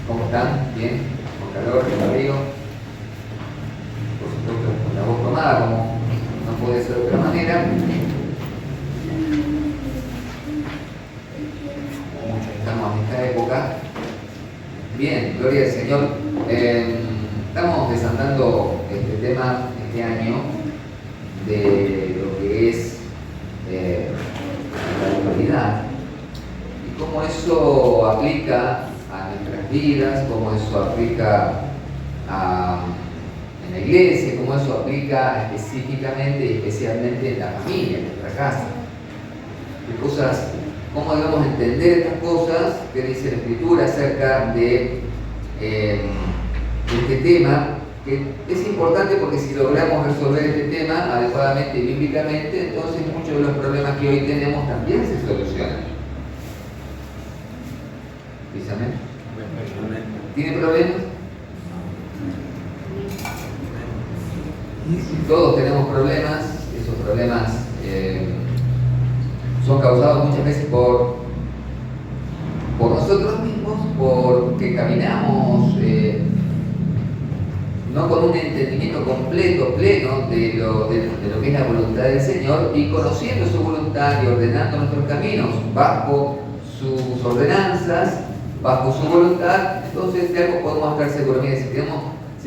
¿Cómo están? ¿Bien? ¿Con calor? ¿Con frío? Por supuesto, con la voz tomada, como no puede ser de otra manera. Muchos estamos en esta época. Bien, gloria al Señor. Estamos desandando este tema este año de lo que es la autoridad y cómo eso aplica a nuestras vidas, cómo eso aplica en la iglesia, cómo eso aplica específicamente y especialmente en la familia, en nuestra casa. ¿Qué cosas, cómo debemos entender estas cosas que dice la Escritura acerca de este tema? Que es importante porque si logramos resolver este tema adecuadamente y bíblicamente, entonces muchos de los problemas que hoy tenemos también se solucionan. ¿Dice amén? ¿Tiene problemas? Todos tenemos problemas. Esos problemas son causados muchas veces por nosotros mismos, porque caminamos no con un entendimiento completo, pleno de lo que es la voluntad del Señor, y conociendo su voluntad y ordenando nuestros caminos bajo sus ordenanzas, bajo su voluntad. Entonces de algo podemos estar seguros. Mire, si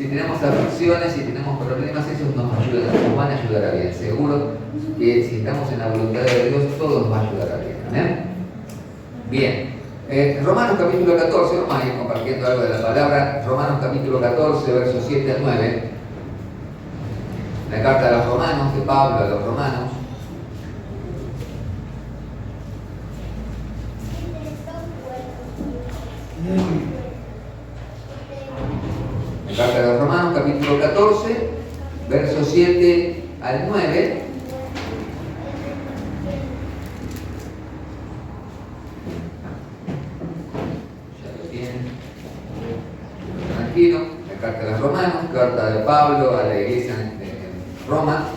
tenemos aflicciones, si tenemos problemas, esos nos van a ayudar a bien. Seguro que si estamos en la voluntad de Dios, todo nos va a ayudar a bien. ¿Amén? Bien. Romanos capítulo 14, vamos a ir compartiendo algo de la palabra. Romanos capítulo 14, versos 7 al 9. La carta de los Romanos, de Pablo a los Romanos. La carta de los Romanos capítulo 14, versos 7 al 9. La carta de los Romanos, carta de Pablo a la iglesia en Roma.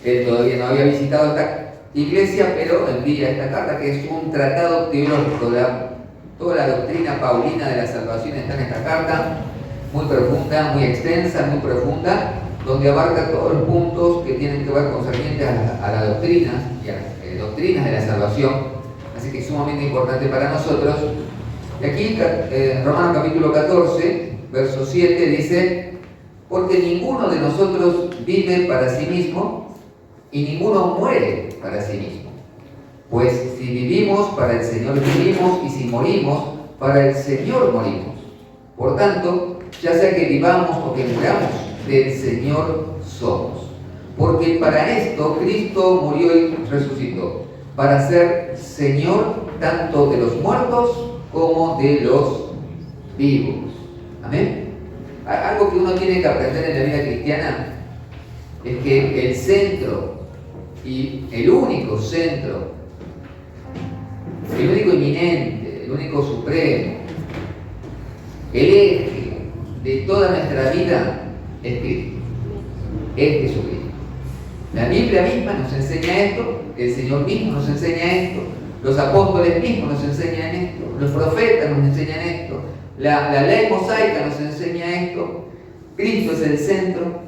Él todavía no había visitado esta iglesia, pero envía esta carta, que es un tratado teológico. Toda la doctrina paulina de la salvación está en esta carta, muy profunda, muy extensa, muy profunda, donde abarca todos los puntos que tienen que ver concernientes a la doctrina y a las doctrinas de la salvación. Así que es sumamente importante para nosotros. Y aquí, Romanos capítulo 14, verso 7 dice: porque ninguno de nosotros vive para sí mismo y ninguno muere para sí mismo. Pues si vivimos, para el Señor vivimos, y si morimos, para el Señor morimos. Por tanto, ya sea que vivamos o que muramos, del Señor somos. Porque para esto Cristo murió y resucitó, para ser Señor tanto de los muertos como de los vivos. Amén. Algo que uno tiene que aprender en la vida cristiana es que el centro y el único centro, el único eminente, el único supremo, el eje de toda nuestra vida es Cristo, es Jesucristo. La Biblia misma nos enseña esto, el Señor mismo nos enseña esto, los apóstoles mismos nos enseñan esto, los profetas nos enseñan esto, la ley mosaica nos enseña esto. Cristo es el centro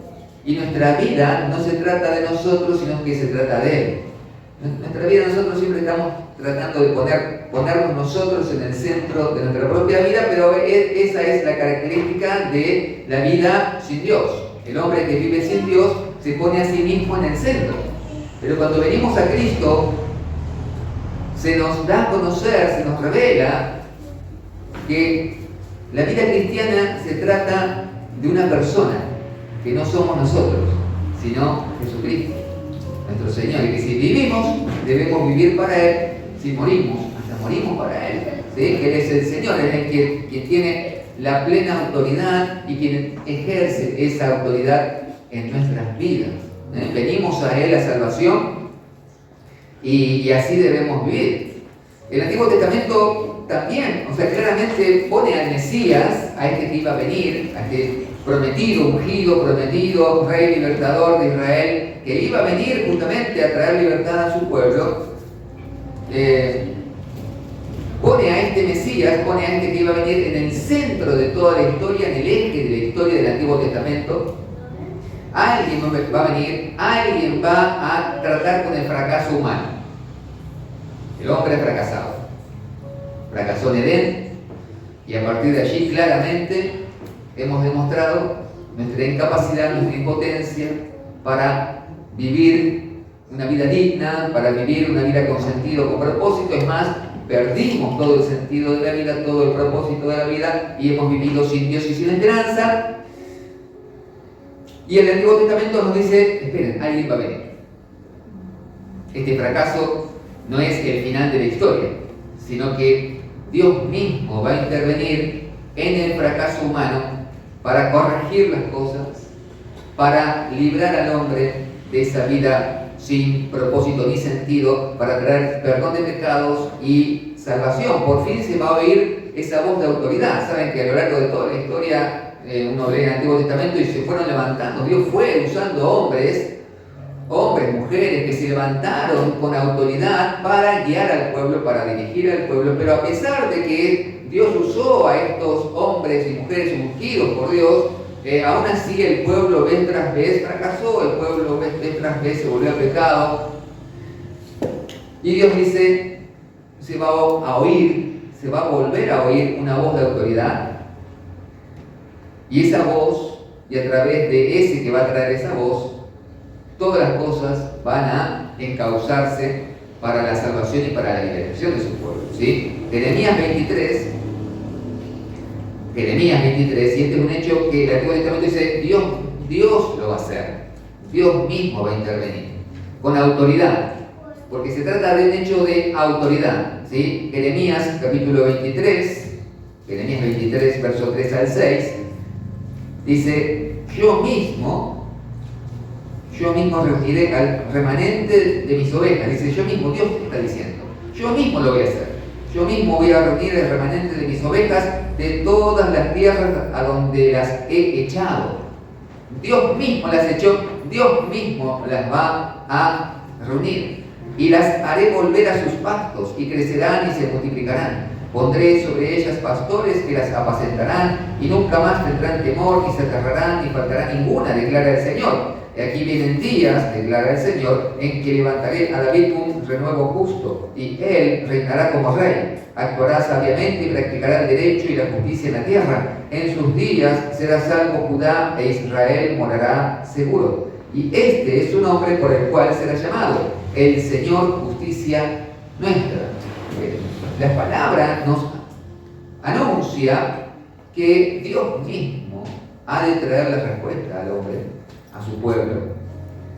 y nuestra vida no se trata de nosotros, sino que se trata de Él. Nuestra vida nosotros siempre estamos tratando de ponernos nosotros en el centro de nuestra propia vida, pero esa es la característica de la vida sin Dios. El hombre que vive sin Dios se pone a sí mismo en el centro. Pero cuando venimos a Cristo, se nos da a conocer, se nos revela que la vida cristiana se trata de una persona, que no somos nosotros, sino Jesucristo, nuestro Señor. Y que si vivimos, debemos vivir para Él. Si morimos, hasta morimos para Él. ¿Sí? Que Él es el Señor, Él es quien tiene la plena autoridad y quien ejerce esa autoridad en nuestras vidas. Venimos a Él a salvación y así debemos vivir. El Antiguo Testamento también, claramente pone al Mesías, a este que iba a venir, a este prometido, ungido, prometido, rey libertador de Israel, que iba a venir justamente a traer libertad a su pueblo. pone a este Mesías, pone a este que iba a venir en el centro de toda la historia, en el eje de la historia del Antiguo Testamento. Alguien va a venir, alguien va a tratar con el fracaso humano. El hombre es fracasado. Fracasó en Edén y a partir de allí claramente hemos demostrado nuestra incapacidad, nuestra impotencia para vivir una vida digna, para vivir una vida con sentido, con propósito. Es más, perdimos todo el sentido de la vida, todo el propósito de la vida y hemos vivido sin Dios y sin esperanza. Y el Antiguo Testamento nos dice, esperen, alguien va a venir. Este fracaso no es el final de la historia, sino que Dios mismo va a intervenir en el fracaso humano para corregir las cosas, para librar al hombre de esa vida sin propósito ni sentido, para traer perdón de pecados y salvación. Por fin se va a oír esa voz de autoridad. Saben que a lo largo de toda la historia uno lee el Antiguo Testamento y se fueron levantando. Dios fue usando hombres, mujeres que se levantaron con autoridad para guiar al pueblo, para dirigir al pueblo. Pero a pesar de que Dios usó a estos hombres y mujeres ungidos por Dios, aún así el pueblo vez tras vez fracasó, el pueblo vez tras vez se volvió al pecado. Y Dios dice, se va a volver a oír una voz de autoridad. Y esa voz, y a través de ese que va a traer esa voz, todas las cosas van a encauzarse para la salvación y para la liberación de su pueblo, ¿sí? Jeremías 23, y este es un hecho que el Antiguo Testamento dice, Dios lo va a hacer, Dios mismo va a intervenir, con autoridad, porque se trata de un hecho de autoridad, ¿sí? Jeremías capítulo 23, verso 3 al 6, dice, yo mismo reuniré al remanente de mis ovejas. Dice, yo mismo, Dios está diciendo, yo mismo lo voy a hacer. Yo mismo voy a reunir el remanente de mis ovejas de todas las tierras a donde las he echado. Dios mismo las echó, Dios mismo las va a reunir. Y las haré volver a sus pastos, y crecerán y se multiplicarán. Pondré sobre ellas pastores que las apacentarán, y nunca más tendrán temor, ni se aterrarán, ni faltará ninguna, declara el Señor. Y aquí vienen días, declara el Señor, en que levantaré a David un renuevo justo, y él reinará como rey. Actuará sabiamente y practicará el derecho y la justicia en la tierra. En sus días será salvo Judá, e Israel morará seguro. Y este es su nombre por el cual será llamado, el Señor Justicia Nuestra. La palabra nos anuncia que Dios mismo ha de traer la respuesta al hombre, a su pueblo,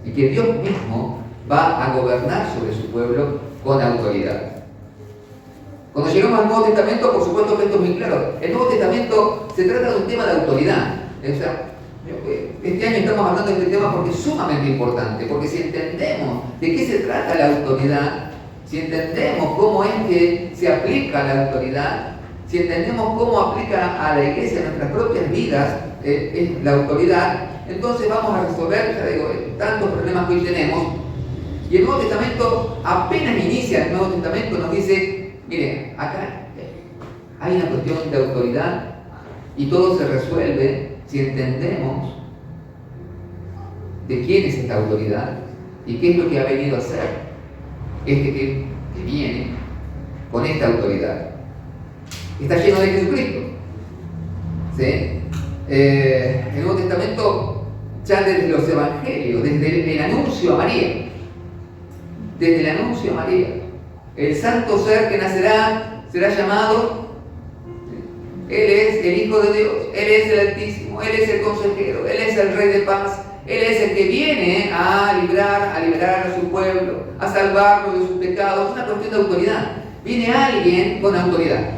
y que Dios mismo va a gobernar sobre su pueblo con autoridad. Cuando llegamos al Nuevo Testamento, por supuesto que esto es muy claro. El Nuevo Testamento se trata de un tema de autoridad. O sea, este año estamos hablando de este tema porque es sumamente importante, porque si entendemos de qué se trata la autoridad, si entendemos cómo es que se aplica la autoridad, si entendemos cómo aplica a la iglesia en nuestras propias vidas la autoridad, entonces vamos a resolver, ya digo, tantos problemas que hoy tenemos. Y el Nuevo Testamento, apenas inicia el Nuevo Testamento, nos dice, mire, acá hay una cuestión de autoridad y todo se resuelve si entendemos de quién es esta autoridad y qué es lo que ha venido a hacer que viene con esta autoridad. Está lleno de Jesucristo, ¿sí? El Nuevo Testamento, ya desde los evangelios, desde el anuncio a María, el santo ser que nacerá será llamado, Él es el Hijo de Dios, Él es el Altísimo, Él es el Consejero, Él es el Rey de paz, Él es el que viene a liberar a su pueblo, a salvarlo de sus pecados. Es una cuestión de autoridad. Viene alguien con autoridad,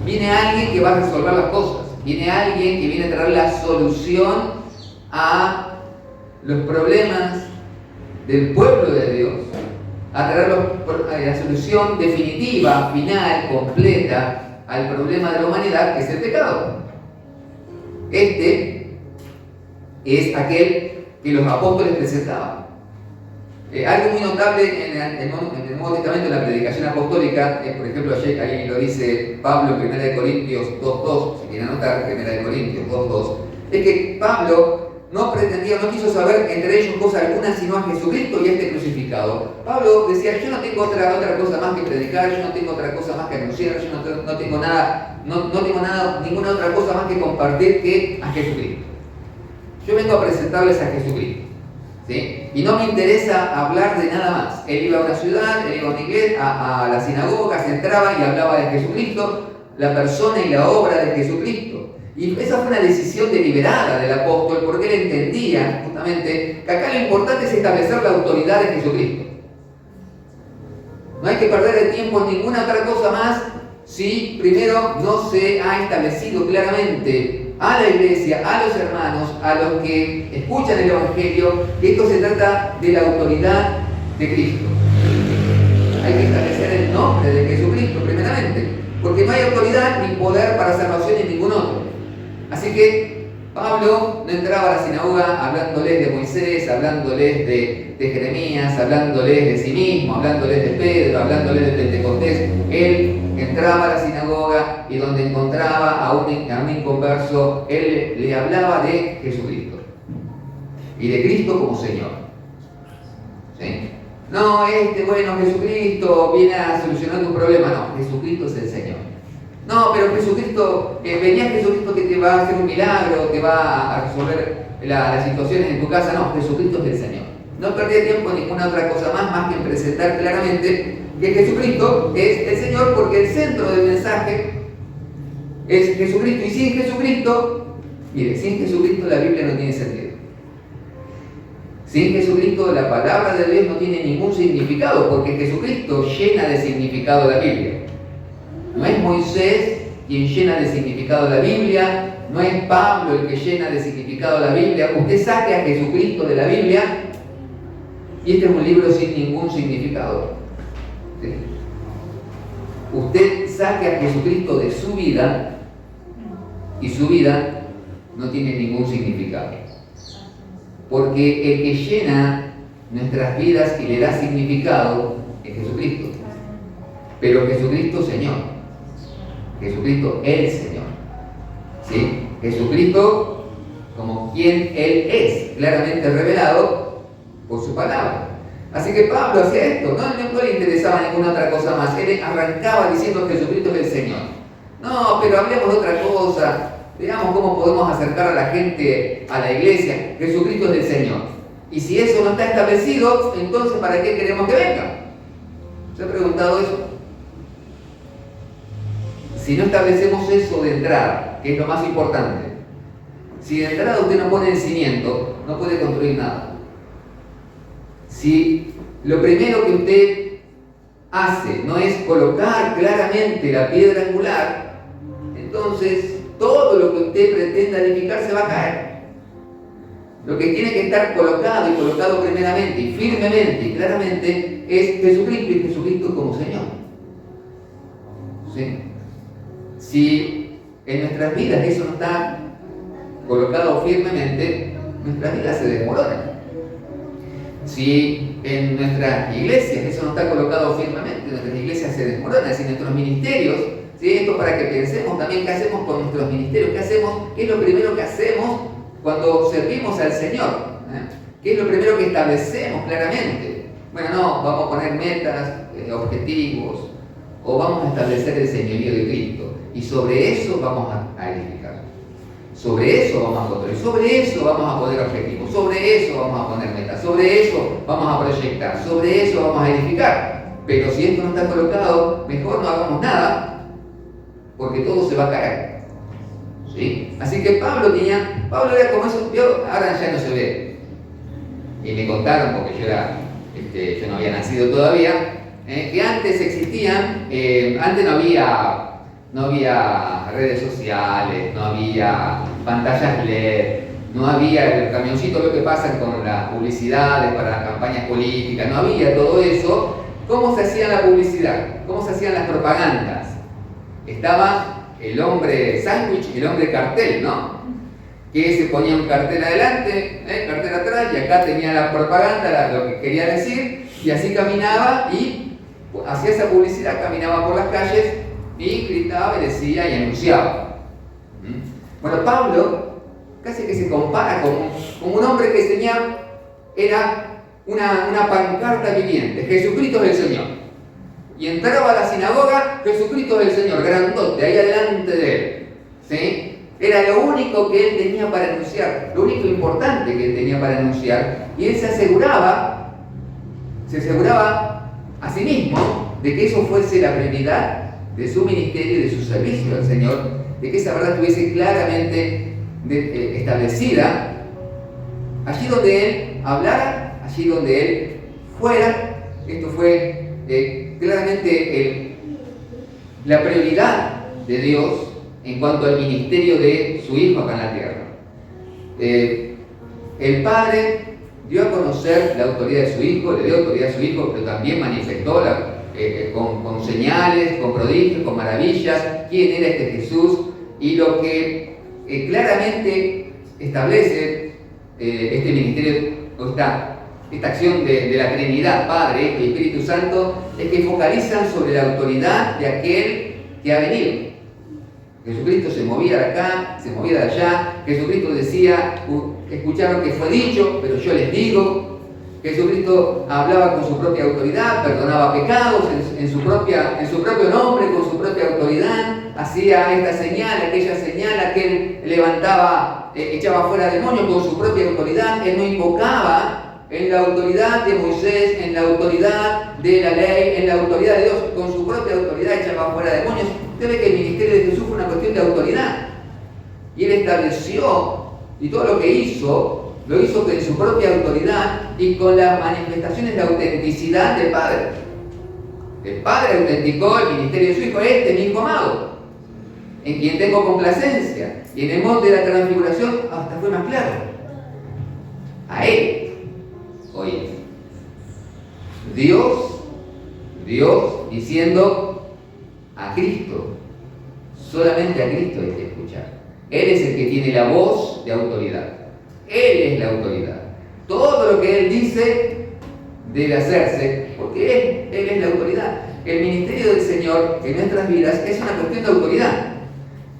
viene alguien que va a resolver las cosas, viene alguien que viene a traer la solución a los problemas del pueblo de Dios, a traer la solución definitiva, final, completa al problema de la humanidad, que es el pecado. Este es aquel que los apóstoles presentaban. Algo muy notable en el Nuevo Testamento, en la predicación apostólica, por ejemplo, ahí lo dice Pablo en 1 Corintios 2.2, si quieren anotar, 1 Corintios 2.2, es que Pablo no pretendía, no quiso saber entre ellos cosa alguna sino a Jesucristo y a este crucificado. Pablo decía, yo no tengo otra cosa más que predicar, yo no tengo otra cosa más que anunciar, yo no tengo nada, ninguna otra cosa más que compartir que a Jesucristo. Yo vengo a presentarles a Jesucristo, ¿sí? Y no me interesa hablar de nada más. Él iba a una ciudad, él iba a una iglesia, a la sinagoga, se entraba y hablaba de Jesucristo, la persona y la obra de Jesucristo. Y esa fue una decisión deliberada del apóstol, porque él entendía justamente que acá lo importante es establecer la autoridad de Jesucristo. No hay que perder el tiempo en ninguna otra cosa más si primero no se ha establecido claramente a la iglesia, a los hermanos, a los que escuchan el Evangelio, que esto se trata de la autoridad de Cristo. Hay que establecer el nombre de Jesucristo primeramente, porque no hay autoridad ni poder para salvación en ningún otro. Así que Pablo no entraba a la sinagoga hablándoles de Moisés, hablándoles de Jeremías, hablándoles de sí mismo, hablándoles de Pedro, hablándoles de Pentecostés. Él entraba a la sinagoga y donde encontraba a un inconverso, él le hablaba de Jesucristo y de Cristo como Señor. ¿Sí? No, Jesucristo viene a solucionar tu problema. No, Jesucristo es el Señor. No, pero Jesucristo, venía Jesucristo que te va a hacer un milagro, te va a resolver las situaciones en tu casa. No, Jesucristo es el Señor. No perdí tiempo en ninguna otra cosa más que en presentar claramente que Jesucristo es el Señor, porque el centro del mensaje es Jesucristo. Y sin Jesucristo, mire, sin Jesucristo la Biblia no tiene sentido. Sin Jesucristo la palabra de Dios no tiene ningún significado, porque Jesucristo llena de significado la Biblia. No es Moisés quien llena de significado la Biblia, no es Pablo el que llena de significado la Biblia. Usted saque a Jesucristo de la Biblia y este es un libro sin ningún significado. ¿Sí? Usted saque a Jesucristo de su vida y su vida no tiene ningún significado. Porque el que llena nuestras vidas y le da significado es Jesucristo. Pero Jesucristo Señor. Jesucristo el Señor. ¿Sí? Jesucristo como quien Él es, claramente revelado por su palabra. Así que Pablo hacía esto, no le interesaba ninguna otra cosa más. Él arrancaba diciendo que Jesucristo es el Señor. No, pero hablemos de otra cosa. Veamos cómo podemos acercar a la gente a la iglesia. Jesucristo es el Señor. Y si eso no está establecido, entonces ¿para qué queremos que venga? ¿Se ha preguntado eso? Si no establecemos eso de entrada, que es lo más importante, si de entrada usted no pone el cimiento, no puede construir nada. Si lo primero que usted hace no es colocar claramente la piedra angular, entonces todo lo que usted pretenda edificar se va a caer. Lo que tiene que estar colocado y colocado primeramente y firmemente y claramente es Jesucristo y Jesucristo como Señor. ¿Sí? Si en nuestras vidas eso no está colocado firmemente, nuestras vidas se desmoronan. Si en nuestras iglesias eso no está colocado firmemente, nuestras iglesias se desmoronan. Si nuestros ministerios, ¿sí? Esto para que pensemos también qué hacemos con nuestros ministerios, qué es lo primero que hacemos cuando servimos al Señor, ¿qué es lo primero que establecemos claramente? Bueno, no, vamos a poner metas, objetivos, o vamos a establecer el señorío de Cristo. Y sobre eso vamos a edificar. Sobre eso vamos a construir. Sobre eso vamos a poner objetivos. Sobre eso vamos a poner metas. Sobre eso vamos a proyectar. Sobre eso vamos a edificar. Pero si esto no está colocado, mejor no hagamos nada, porque todo se va a caer. ¿Sí? Así que Pablo era como eso. Ahora ya no se ve. Y me contaron, porque yo no había nacido todavía, que antes existían, antes no había redes sociales, no había pantallas LED, no había el camioncito, lo que pasa con las publicidades para las campañas políticas, no había todo eso. ¿Cómo se hacía la publicidad? ¿Cómo se hacían las propagandas? Estaba el hombre sándwich y el hombre cartel, ¿no? que se ponía un cartel adelante, cartel atrás, y acá tenía la propaganda, lo que quería decir, y así caminaba y hacía esa publicidad, caminaba por las calles y gritaba y decía y anunciaba. Bueno, Pablo casi que se compara con un hombre que tenía, era una pancarta viviente: Jesucristo es el Señor. Y entraba a la sinagoga: Jesucristo es el Señor, grandote, ahí adelante de él. ¿Sí? Era lo único que él tenía para anunciar, lo único importante que él tenía para anunciar. Y él se aseguraba a sí mismo de que eso fuese la prioridad de su ministerio y de su servicio al Señor, de que esa verdad estuviese claramente establecida allí donde él hablara, allí donde él fuera. Esto fue claramente la prioridad de Dios en cuanto al ministerio de su Hijo acá en la tierra. El Padre dio a conocer la autoridad de su Hijo, le dio autoridad a su Hijo, pero también manifestó con señales, con prodigios, con maravillas, quién era este Jesús. Y lo que claramente establece este ministerio, esta acción de la Trinidad, Padre, Hijo y Espíritu Santo, es que focalizan sobre la autoridad de aquel que ha venido. Jesucristo se movía de acá, se movía de allá. Jesucristo decía: escucharon que fue dicho, pero yo les digo. Jesucristo hablaba con su propia autoridad, perdonaba pecados en su propio nombre, con su propia autoridad. Hacía esta señal, aquella señal, aquel levantaba, echaba fuera demonios con su propia autoridad. Él no invocaba en la autoridad de Moisés, en la autoridad de la ley, en la autoridad de Dios. Con su propia autoridad echaba fuera demonios. Usted ve que el ministerio de Jesús fue una cuestión de autoridad. Y él estableció, y todo lo que hizo, lo hizo con su propia autoridad y con las manifestaciones de autenticidad del Padre. El Padre autenticó el ministerio de su Hijo: este es mi Hijo amado, en quien tengo complacencia. Y en el monte de la transfiguración hasta fue más claro: a Él oye. Dios diciendo a Cristo, solamente a Cristo hay que escuchar. Él es el que tiene la voz de autoridad. Él es la autoridad. Todo lo que Él dice debe hacerse, porque Él es la autoridad. El ministerio del Señor en nuestras vidas es una cuestión de autoridad.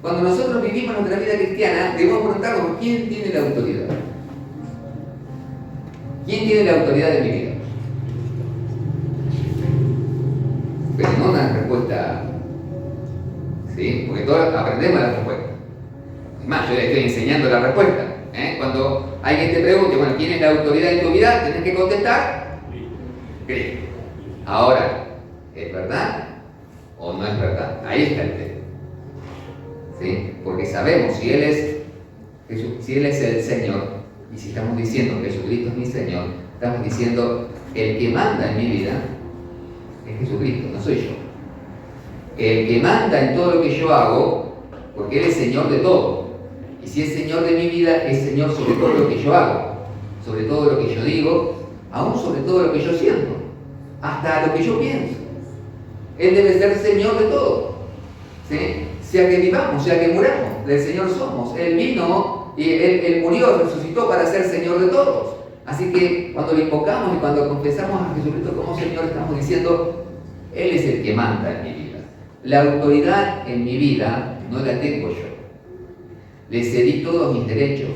Cuando nosotros vivimos nuestra vida cristiana, debemos preguntarnos: ¿quién tiene la autoridad? ¿Quién tiene la autoridad de mi vida? Pero no una respuesta, ¿sí? Porque todos aprendemos la respuesta. Es más, yo le estoy enseñando la respuesta. Cuando alguien te pregunte: bueno, ¿quién es la autoridad en tu vida?, tenés que contestar: Cristo. Ahora, ¿es verdad o no es verdad? Ahí está el tema. ¿Sí? Porque sabemos si Él es el Señor, y si estamos diciendo que Jesucristo es mi Señor, estamos diciendo: el que manda en mi vida es Jesucristo, no soy yo. El que manda en todo lo que yo hago, porque Él es Señor de todo. Y si es Señor de mi vida, es Señor sobre todo lo que yo hago, sobre todo lo que yo digo, aún sobre todo lo que yo siento, hasta lo que yo pienso. Él debe ser Señor de todo. ¿Sí? Sea que vivamos, sea que muramos, del Señor somos. Él vino y Él murió, resucitó para ser Señor de todos. Así que cuando lo invocamos y cuando confesamos a Jesucristo como Señor, estamos diciendo: Él es el que manda en mi vida. La autoridad en mi vida no la tengo yo. Le cedí todos mis derechos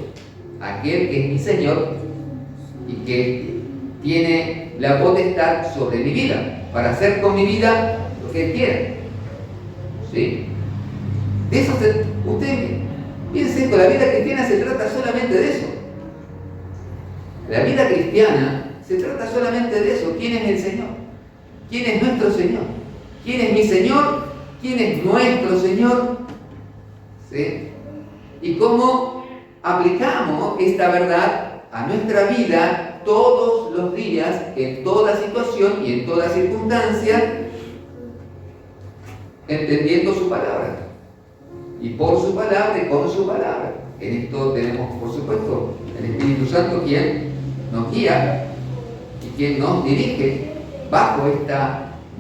a aquel que es mi Señor y que tiene la potestad sobre mi vida, para hacer con mi vida lo que Él quiera. ¿Sí? De eso usted piense esto: la vida cristiana se trata solamente de eso. La vida cristiana se trata solamente de eso. ¿Quién es el Señor? ¿Quién es nuestro Señor? ¿Quién es mi Señor? ¿Quién es nuestro Señor? ¿Sí? Y cómo aplicamos esta verdad a nuestra vida todos los días, en toda situación y en toda circunstancia, entendiendo su palabra. Y por su palabra y con su palabra. En esto tenemos, por supuesto, el Espíritu Santo, quien nos guía y quien nos dirige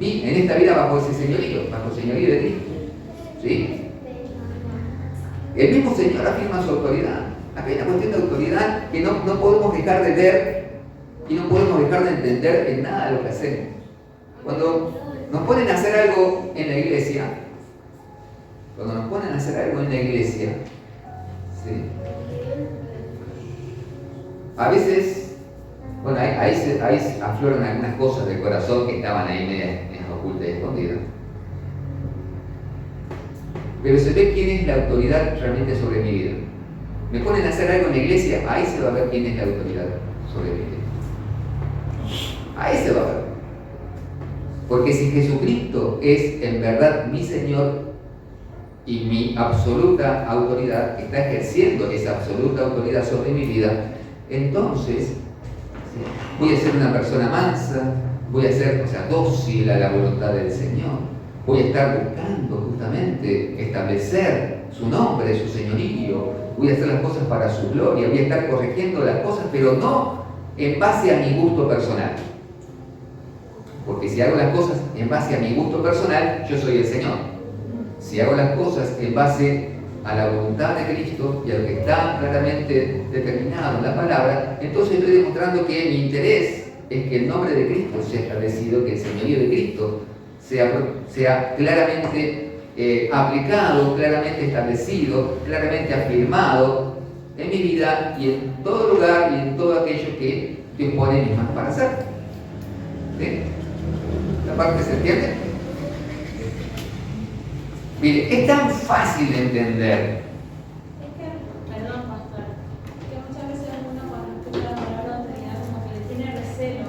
en esta vida bajo ese señorío, bajo el señorío de Cristo. ¿Sí? El mismo Señor afirma su autoridad. Acá hay una cuestión de autoridad que no podemos dejar de ver y no podemos dejar de entender en nada de lo que hacemos. Cuando nos ponen a hacer algo en la iglesia, ¿sí? A veces, bueno, ahí afloran algunas cosas del corazón que estaban ahí medias ocultas y escondidas. Pero se ve quién es la autoridad realmente sobre mi vida. Me ponen a hacer algo en la iglesia, ahí se va a ver quién es la autoridad sobre mi vida. Ahí se va a ver. Porque si Jesucristo es en verdad mi Señor y mi absoluta autoridad, que está ejerciendo esa absoluta autoridad sobre mi vida, entonces ¿sí? Voy a ser una persona mansa, voy a ser dócil a la voluntad del Señor, voy a estar buscando justamente establecer su nombre, su señorío, voy a hacer las cosas para su gloria, voy a estar corrigiendo las cosas, pero no en base a mi gusto personal. Porque si hago las cosas en base a mi gusto personal, yo soy el Señor. Si hago las cosas en base a la voluntad de Cristo y a lo que está claramente determinado en la palabra, entonces estoy demostrando que mi interés es que el nombre de Cristo sea establecido, que el señorío de Cristo sea claramente aplicado, claramente establecido, claramente afirmado en mi vida y en todo lugar y en todo aquello que Dios pone en mis manos para hacer. ¿Sí? ¿La parte se entiende? Mire, es tan fácil de entender. Perdón, pastor, que muchas veces uno cuando escucha la palabra de autoridad como que le tiene recelo,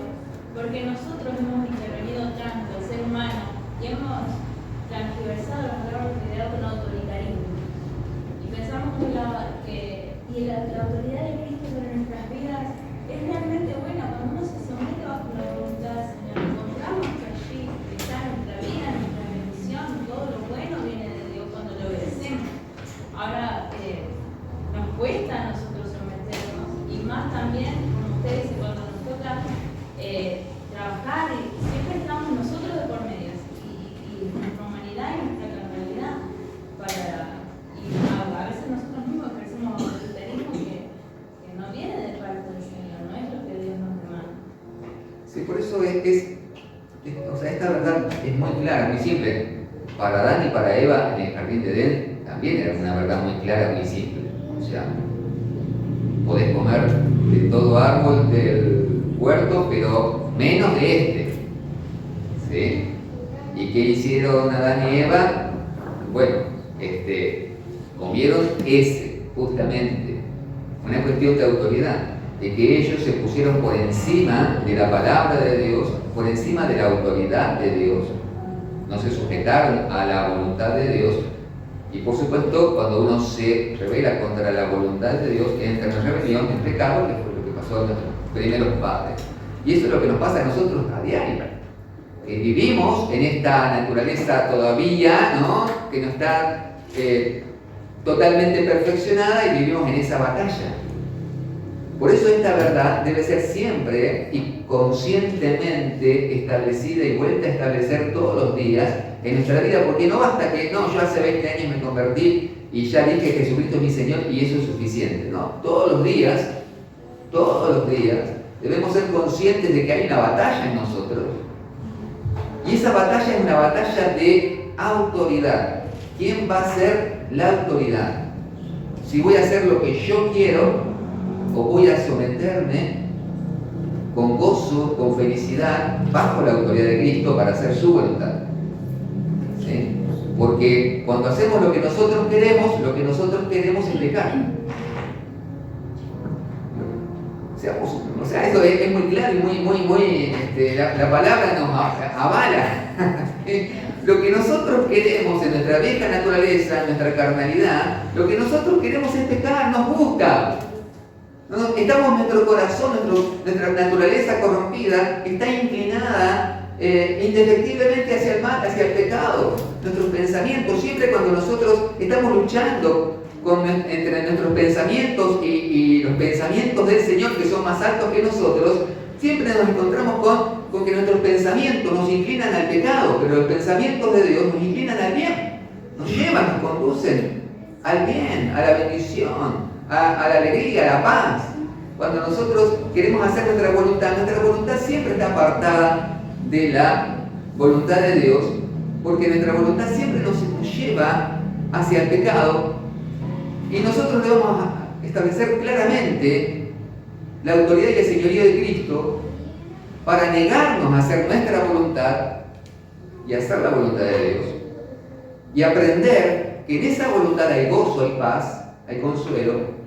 porque nosotros hemos intervenido tanto, el ser humano, y hemos transversado la palabra autoridad con autoritarismo. Y pensamos que la autoridad de Cristo sobre nuestras vidas es realmente buena cuando uno se somete bajo la voluntad del Señor. Encontramos que allí está nuestra vida, nuestra bendición, todo lo bueno viene de Dios cuando lo obedecemos. Ahora, nos cuesta a nosotros someternos, y más también, como ustedes dicen, cuando nos toca trabajar, y siempre estamos nosotros de por medio, y nuestra humanidad y nuestra carnalidad, y a veces nosotros mismos ejercemos autoritarismo que no viene de parte del Señor, no es lo que Dios nos demanda. Sí, por eso esta verdad es muy clara, muy simple. Para Adán y para Eva en el jardín de Edén también era una verdad muy clara, muy simple. O sea, podés comer de todo árbol del huerto, pero menos de este. ¿Sí? ¿Y qué hicieron Adán y Eva? Bueno, comieron ese, justamente. Una cuestión de autoridad, de que ellos se pusieron por encima de la palabra de Dios, por encima de la autoridad de Dios. No se sujetaron a la voluntad de Dios. Y por supuesto, cuando uno se rebela contra la voluntad de Dios, entra en rebelión, en pecado, que fue lo que pasó a nuestros primeros padres. Y eso es lo que nos pasa a nosotros a diario. Vivimos en esta naturaleza todavía, ¿no? Que no está totalmente perfeccionada, y vivimos en esa batalla. Por eso esta verdad debe ser siempre y conscientemente establecida y vuelta a establecer todos los días en nuestra vida, porque no basta que, no, yo hace 20 años me convertí y ya dije que Jesucristo es mi Señor y eso es suficiente, ¿no? Todos los días, debemos ser conscientes de que hay una batalla en nosotros. Y esa batalla es una batalla de autoridad. ¿Quién va a ser la autoridad? Si voy a hacer lo que yo quiero, o voy a someterme con gozo, con felicidad, bajo la autoridad de Cristo para hacer su voluntad. ¿Sí? Porque cuando hacemos lo que nosotros queremos es pecar. O sea, eso es muy claro y muy la palabra nos avala. Lo que nosotros queremos en nuestra vieja naturaleza, en nuestra carnalidad, lo que nosotros queremos es pecar, nos gusta. No, estamos, nuestro corazón, nuestra naturaleza corrompida está inclinada indefectiblemente hacia el mal, hacia el pecado. Nuestros pensamientos, siempre cuando nosotros estamos luchando entre nuestros pensamientos y los pensamientos del Señor, que son más altos que nosotros, siempre nos encontramos con que nuestros pensamientos nos inclinan al pecado, pero los pensamientos de Dios nos inclinan al bien, nos llevan, nos conducen al bien, a la bendición, a la alegría, a la paz. Cuando nosotros queremos hacer nuestra voluntad siempre está apartada de la voluntad de Dios, porque nuestra voluntad siempre nos lleva hacia el pecado, y nosotros debemos establecer claramente la autoridad y el señorío de Cristo para negarnos a hacer nuestra voluntad y hacer la voluntad de Dios, y aprender que en esa voluntad hay gozo, hay paz, hay consuelo,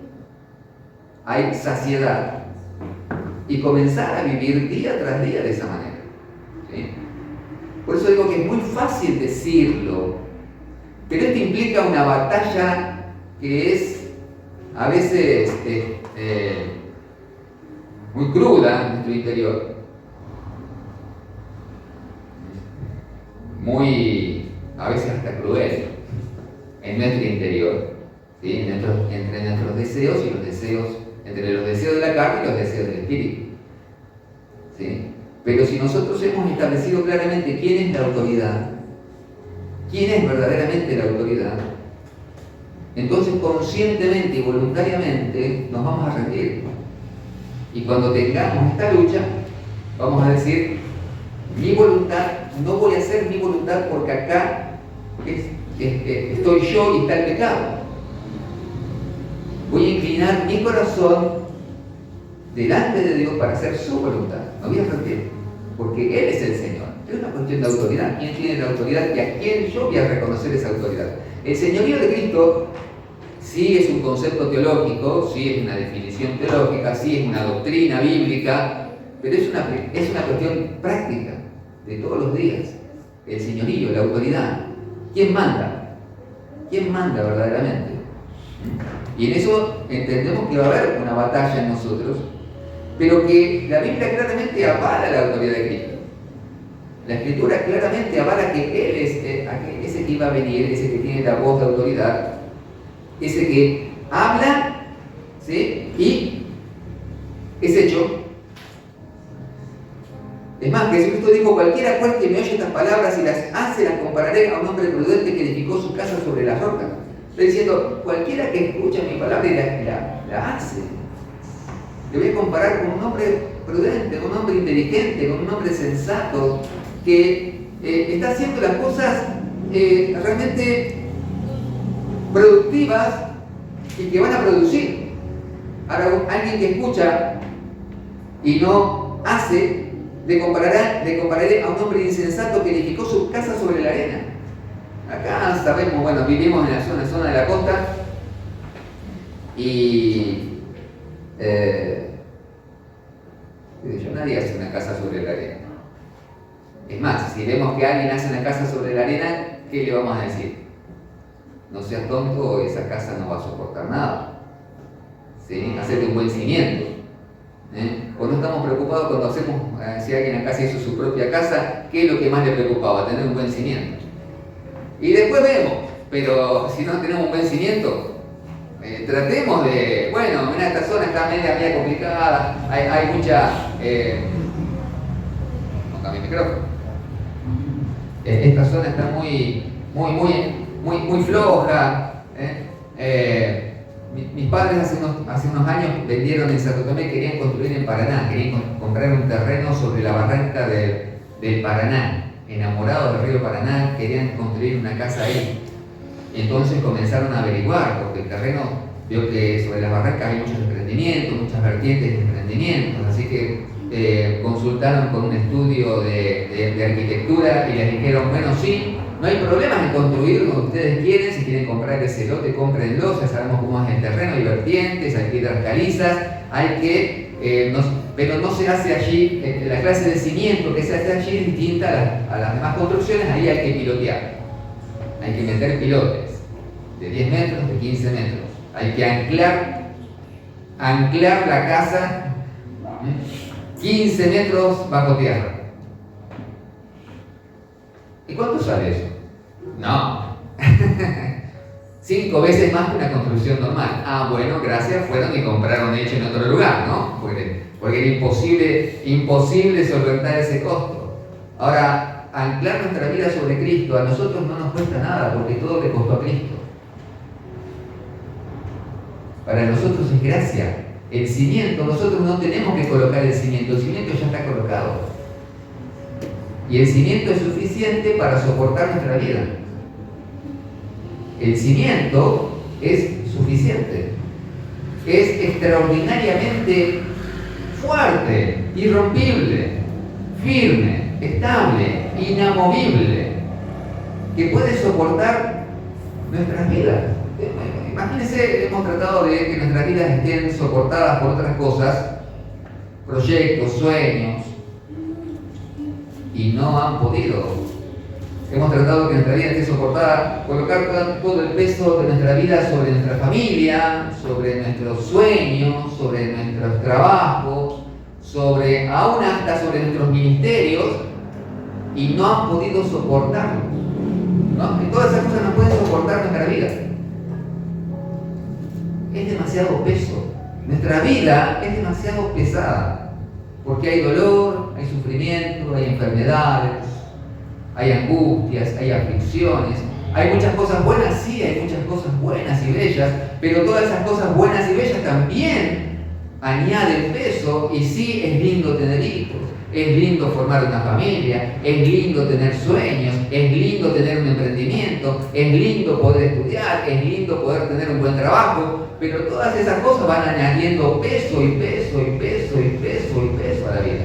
hay saciedad, y comenzar a vivir día tras día de esa manera. ¿Sí? Por eso digo que es muy fácil decirlo, pero esto implica una batalla que es a veces muy cruda en nuestro interior, muy, a veces hasta cruel en nuestro interior, ¿sí? Entre nuestros deseos y los deseos, entre los deseos de la carne y los deseos del espíritu, ¿sí? Pero si nosotros hemos establecido claramente quién es la autoridad, quién es verdaderamente la autoridad, entonces conscientemente y voluntariamente nos vamos a rendir. Y cuando tengamos esta lucha, vamos a decir, mi voluntad, no voy a hacer mi voluntad porque acá estoy yo y está el pecado. Voy a inclinar mi corazón delante de Dios para hacer su voluntad. No voy a rendir, porque Él es el Señor. Es una cuestión de autoridad. ¿Quién tiene la autoridad y a quién yo voy a reconocer esa autoridad? El señorío de Cristo sí es un concepto teológico, sí es una definición teológica, sí es una doctrina bíblica, pero es una cuestión práctica de todos los días. El señorío, la autoridad. ¿Quién manda? ¿Quién manda verdaderamente? Y en eso entendemos que va a haber una batalla en nosotros, pero que la Biblia claramente avala la autoridad de Cristo. La Escritura claramente avala que Él es ese que iba a venir, ese que tiene la voz de autoridad, ese que habla, ¿sí? Y es hecho. Es más, Jesucristo dijo, cualquiera pues que me oye estas palabras y las hace, las compararé a un hombre prudente que edificó su casa sobre la roca. Está diciendo, cualquiera que escucha mi palabra y la hace, le voy a comparar con un hombre prudente, con un hombre inteligente, con un hombre sensato, que está haciendo las cosas realmente productivas y que van a producir. Ahora, alguien que escucha y no hace, le compararé a un hombre insensato que edificó su casa sobre la arena. Acá sabemos, bueno, vivimos en la zona de la costa y nadie hace una casa sobre la arena. Es más, si vemos que alguien hace una casa sobre la arena, ¿qué le vamos a decir? No seas tonto, esa casa no va a soportar nada. ¿Sí? Hacerte un buen cimiento. O no estamos preocupados cuando hacemos, si alguien acá se hizo su propia casa, ¿qué es lo que más le preocupaba? Tener un buen cimiento. Y después vemos, pero si no tenemos un buen cimiento, tratemos de, bueno, mira, esta zona está media complicada, hay mucha... no cambie el micrófono. Esta zona está muy floja. Mis padres hace unos años vendieron en Santo Tomé, querían construir en Paraná, querían comprar un terreno sobre la barranca del Paraná, enamorados del río Paraná, querían construir una casa ahí. Y entonces comenzaron a averiguar, porque el terreno vio que sobre las barrancas hay muchos emprendimientos, muchas vertientes de emprendimientos, así que consultaron con un estudio de arquitectura y les dijeron, bueno, sí, no hay problemas en construir donde ustedes quieren, si quieren comprar ese lote, cómprenlo, ya sabemos cómo es el terreno, hay vertientes, hay piedras calizas, pero no se hace allí, la clase de cimiento que se hace allí es distinta a las demás construcciones, ahí hay que pilotear, hay que meter pilotes de 10 metros, de 15 metros, hay que anclar la casa 15 metros bajo tierra. ¿Y cuánto sale eso? No. 5 veces más que una construcción normal. Ah, bueno, gracias, fueron y compraron hecho en otro lugar, ¿no? Porque era imposible solventar ese costo. Ahora, anclar nuestra vida sobre Cristo a nosotros no nos cuesta nada, porque todo le costó a Cristo. para nosotros es gracia. El cimiento, nosotros no tenemos que colocar el cimiento ya está colocado. Y el cimiento es suficiente para soportar nuestra vida. El cimiento es suficiente. Es extraordinariamente fuerte, irrompible, firme, estable, inamovible, que puede soportar nuestras vidas. Imagínense, hemos tratado de que nuestras vidas estén soportadas por otras cosas, proyectos, sueños, y no han podido. Hemos tratado de que nuestra vida esté soportada, colocar todo el peso de nuestra vida sobre nuestra familia, sobre nuestros sueños, sobre nuestros trabajos, aún hasta sobre nuestros ministerios, y no han podido soportarlo, ¿no? Y todas esas cosas no pueden soportar nuestra vida. Es demasiado peso. Nuestra vida es demasiado pesada, porque hay dolor, hay sufrimiento, hay enfermedades, hay angustias, hay aflicciones. Hay muchas cosas buenas, sí, hay muchas cosas buenas y bellas, pero todas esas cosas buenas y bellas también añaden peso. Y sí, es lindo tener hijos, es lindo formar una familia, es lindo tener sueños, es lindo tener un emprendimiento, es lindo poder estudiar, es lindo poder tener un buen trabajo, pero todas esas cosas van añadiendo peso y peso y peso y peso y peso a la vida.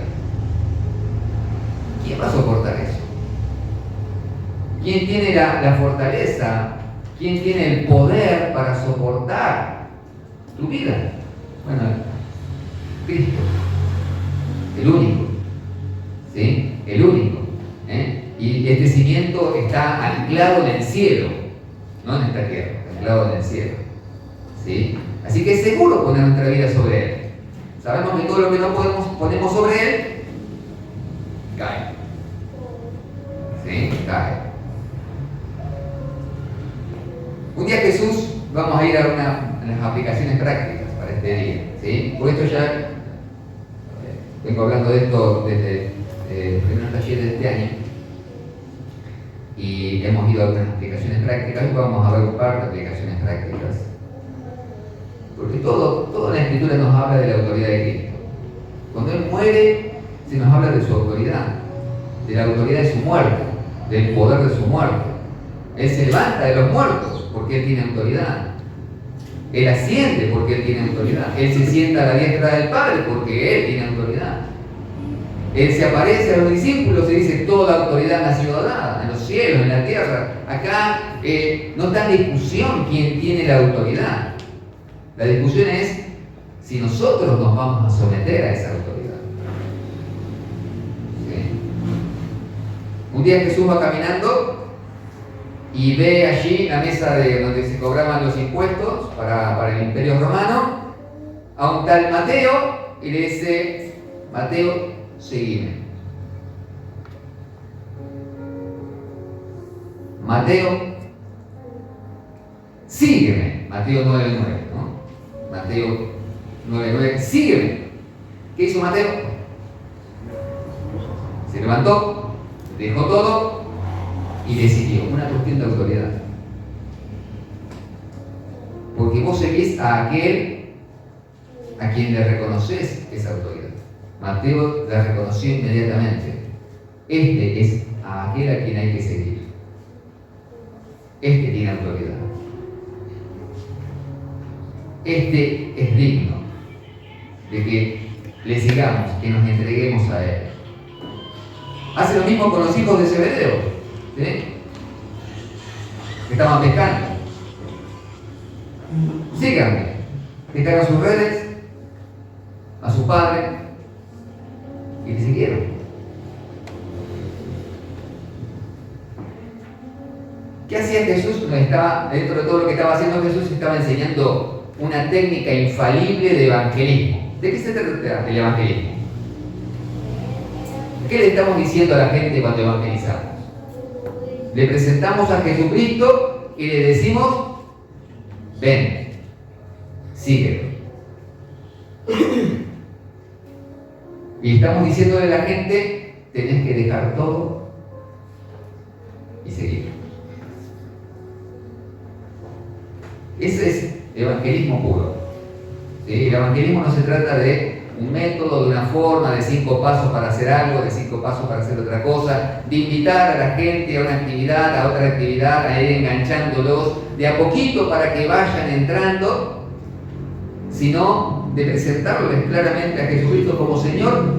¿Quién va a soportar eso? ¿Quién tiene la fortaleza? ¿Quién tiene el poder para soportar tu vida? Bueno, Cristo, el único, ¿sí? El único. Y este cimiento está anclado en el cielo, no en esta tierra, anclado en el cielo, ¿sí? Así que es seguro poner nuestra vida sobre Él. Sabemos que todo lo que no ponemos sobre Él cae, ¿sí? Cae. Un día Jesús, vamos a ir a las aplicaciones prácticas para este día, ¿sí? Por esto ya vengo hablando de esto desde el primer taller de este año, y hemos ido a algunas aplicaciones prácticas, y vamos a ver un par de aplicaciones prácticas, porque toda la Escritura nos habla de la autoridad de Cristo. Cuando Él muere, se nos habla de su autoridad, de la autoridad de su muerte, del poder de su muerte. Él se levanta de los muertos porque Él tiene autoridad. Él asciende porque Él tiene autoridad. Él se sienta a la diestra del Padre porque Él tiene autoridad. Él se aparece a los discípulos y dice: toda autoridad me ha sido dada, en los cielos, en la tierra. Acá no está en discusión quién tiene la autoridad. La discusión es si nosotros nos vamos a someter a esa autoridad. ¿Sí? Un día Jesús va caminando y ve allí la mesa de donde se cobraban los impuestos para el Imperio Romano a un tal Mateo, y le dice: Mateo, seguime. Mateo, sígueme. Mateo 9:9, ¿no? Mateo 9:9, sígueme. ¿Qué hizo Mateo? Se levantó, dejó todo y decidió. Una cuestión de autoridad. Porque vos seguís a aquel a quien le reconoces esa autoridad. Mateo la reconoció inmediatamente. Este es a aquel a quien hay que seguir. Este tiene autoridad. Este es digno de que le sigamos, que nos entreguemos a Él. Hace lo mismo con los hijos de Zebedeo, ¿sí? Que estaban pescando. Síganme. Pescaron sus redes, a su padre, y le siguieron. ¿Qué hacía Jesús? Dentro de todo lo que estaba haciendo Jesús, estaba enseñando una técnica infalible de evangelismo. ¿De qué se trata el evangelismo? ¿Qué le estamos diciendo a la gente cuando evangelizamos? Le presentamos a Jesucristo y le decimos: ven, síguelo. Y estamos diciéndole a la gente: tenés que dejar todo y seguir. Ese es evangelismo puro. ¿Sí? El evangelismo no se trata de un método, de una forma, de 5 pasos para hacer algo, de 5 pasos para hacer otra cosa, de invitar a la gente a una actividad, a otra actividad, a ir enganchándolos de a poquito para que vayan entrando, sino de presentarles claramente a Jesucristo como Señor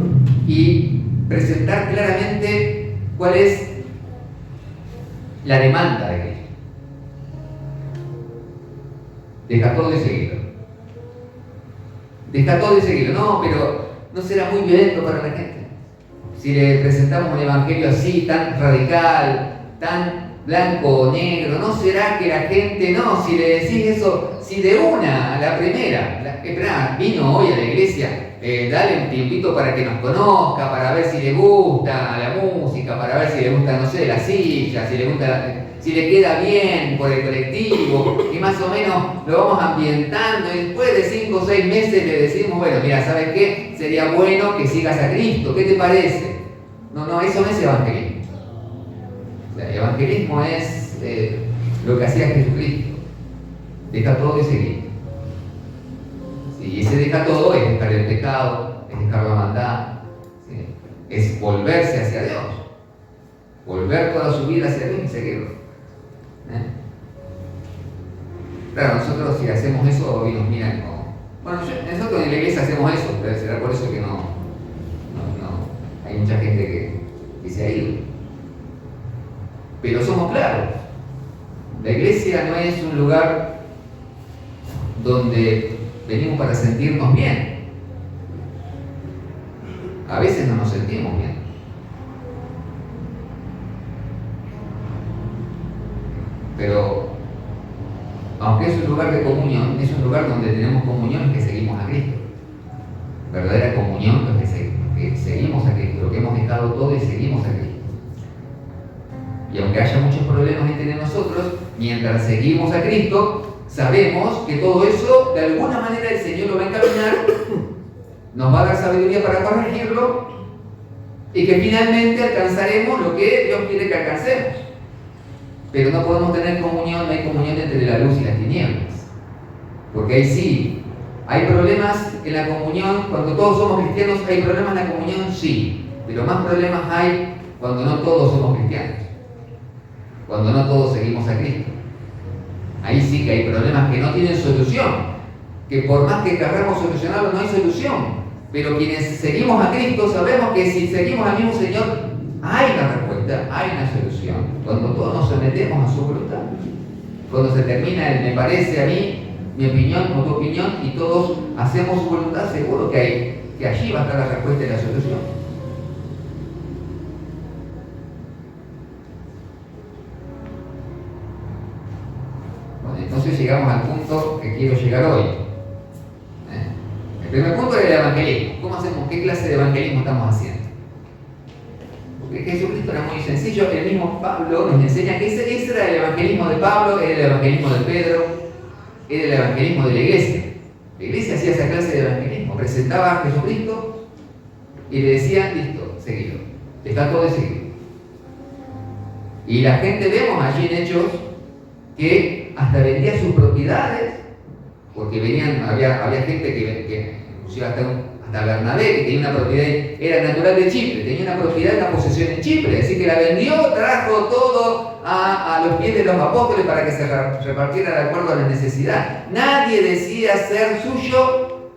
y presentar claramente cuál es la demanda de Cristo. Deja todo y seguirlo. Deja todo y seguirlo. No, pero no será muy violento para la gente. Si le presentamos un evangelio así, tan radical, tan blanco o negro, ¿no será que la gente, no, si le decís eso, si de una, a la primera, esperá, vino hoy a la iglesia, dale un tiempito para que nos conozca, para ver si le gusta la música, para ver si le gusta, no sé, la silla, si le gusta, si le queda bien por el colectivo, y más o menos lo vamos ambientando, y después de 5 o 6 meses le decimos, bueno, mira, ¿sabes qué? Sería bueno que sigas a Cristo, ¿qué te parece? No, eso no es evangelismo. O sea, el evangelismo es lo que hacía Jesucristo. Deja todo y seguir. Sí, y ese deja todo es dejar el pecado, es dejar la maldad, ¿sí? Es volverse hacia Dios. Volver toda su vida hacia Dios y seguirlo. Claro, nosotros si hacemos eso, hoy nos miran como... Bueno, nosotros en la iglesia hacemos eso, pero será por eso que no hay mucha gente que se ha ido. Pero somos claros. La iglesia no es un lugar donde venimos para sentirnos bien. A veces no nos sentimos bien. Pero, aunque es un lugar de comunión, es un lugar donde tenemos comunión que seguimos a Cristo. Verdadera comunión que seguimos a Cristo, lo que hemos dejado todo y seguimos a Cristo. Y aunque haya muchos problemas entre nosotros, mientras seguimos a Cristo, sabemos que todo eso, de alguna manera, el Señor lo va a encaminar, nos va a dar sabiduría para corregirlo, y que finalmente alcanzaremos lo que Dios quiere que alcancemos. Pero no podemos tener comunión, no hay comunión entre la luz y las tinieblas. Porque ahí sí, hay problemas en la comunión, cuando todos somos cristianos, hay problemas en la comunión, sí. Pero más problemas hay cuando no todos somos cristianos. Cuando no todos seguimos a Cristo. Ahí sí que hay problemas que no tienen solución. Que por más que queramos solucionarlo, no hay solución. Pero quienes seguimos a Cristo sabemos que si seguimos al mismo Señor, hay una respuesta, hay una solución. Cuando todos nos sometemos a su voluntad. Cuando se termina el me parece a mí, mi opinión o tu opinión, y todos hacemos su voluntad, seguro que allí va a estar la respuesta y la solución. Bueno, entonces llegamos al punto que quiero llegar hoy. El primer punto es el evangelismo. ¿Cómo hacemos? ¿Qué clase de evangelismo estamos haciendo? Porque Jesucristo era muy sencillo. El mismo Pablo nos enseña que ese era el evangelismo de Pablo, era el evangelismo de Pedro, era el evangelismo de la iglesia. La iglesia hacía esa clase de evangelismo. Presentaba a Jesucristo y le decía, listo, seguido. Está todo de seguido. Y la gente, vemos allí en Hechos, que hasta vendía sus propiedades, porque había gente que inclusive hasta Bernabé, que tenía una propiedad, era natural de Chipre, tenía una propiedad, una posesión en Chipre, así que la vendió, trajo todo a los pies de los apóstoles para que se repartiera de acuerdo a la necesidad. Nadie decía ser suyo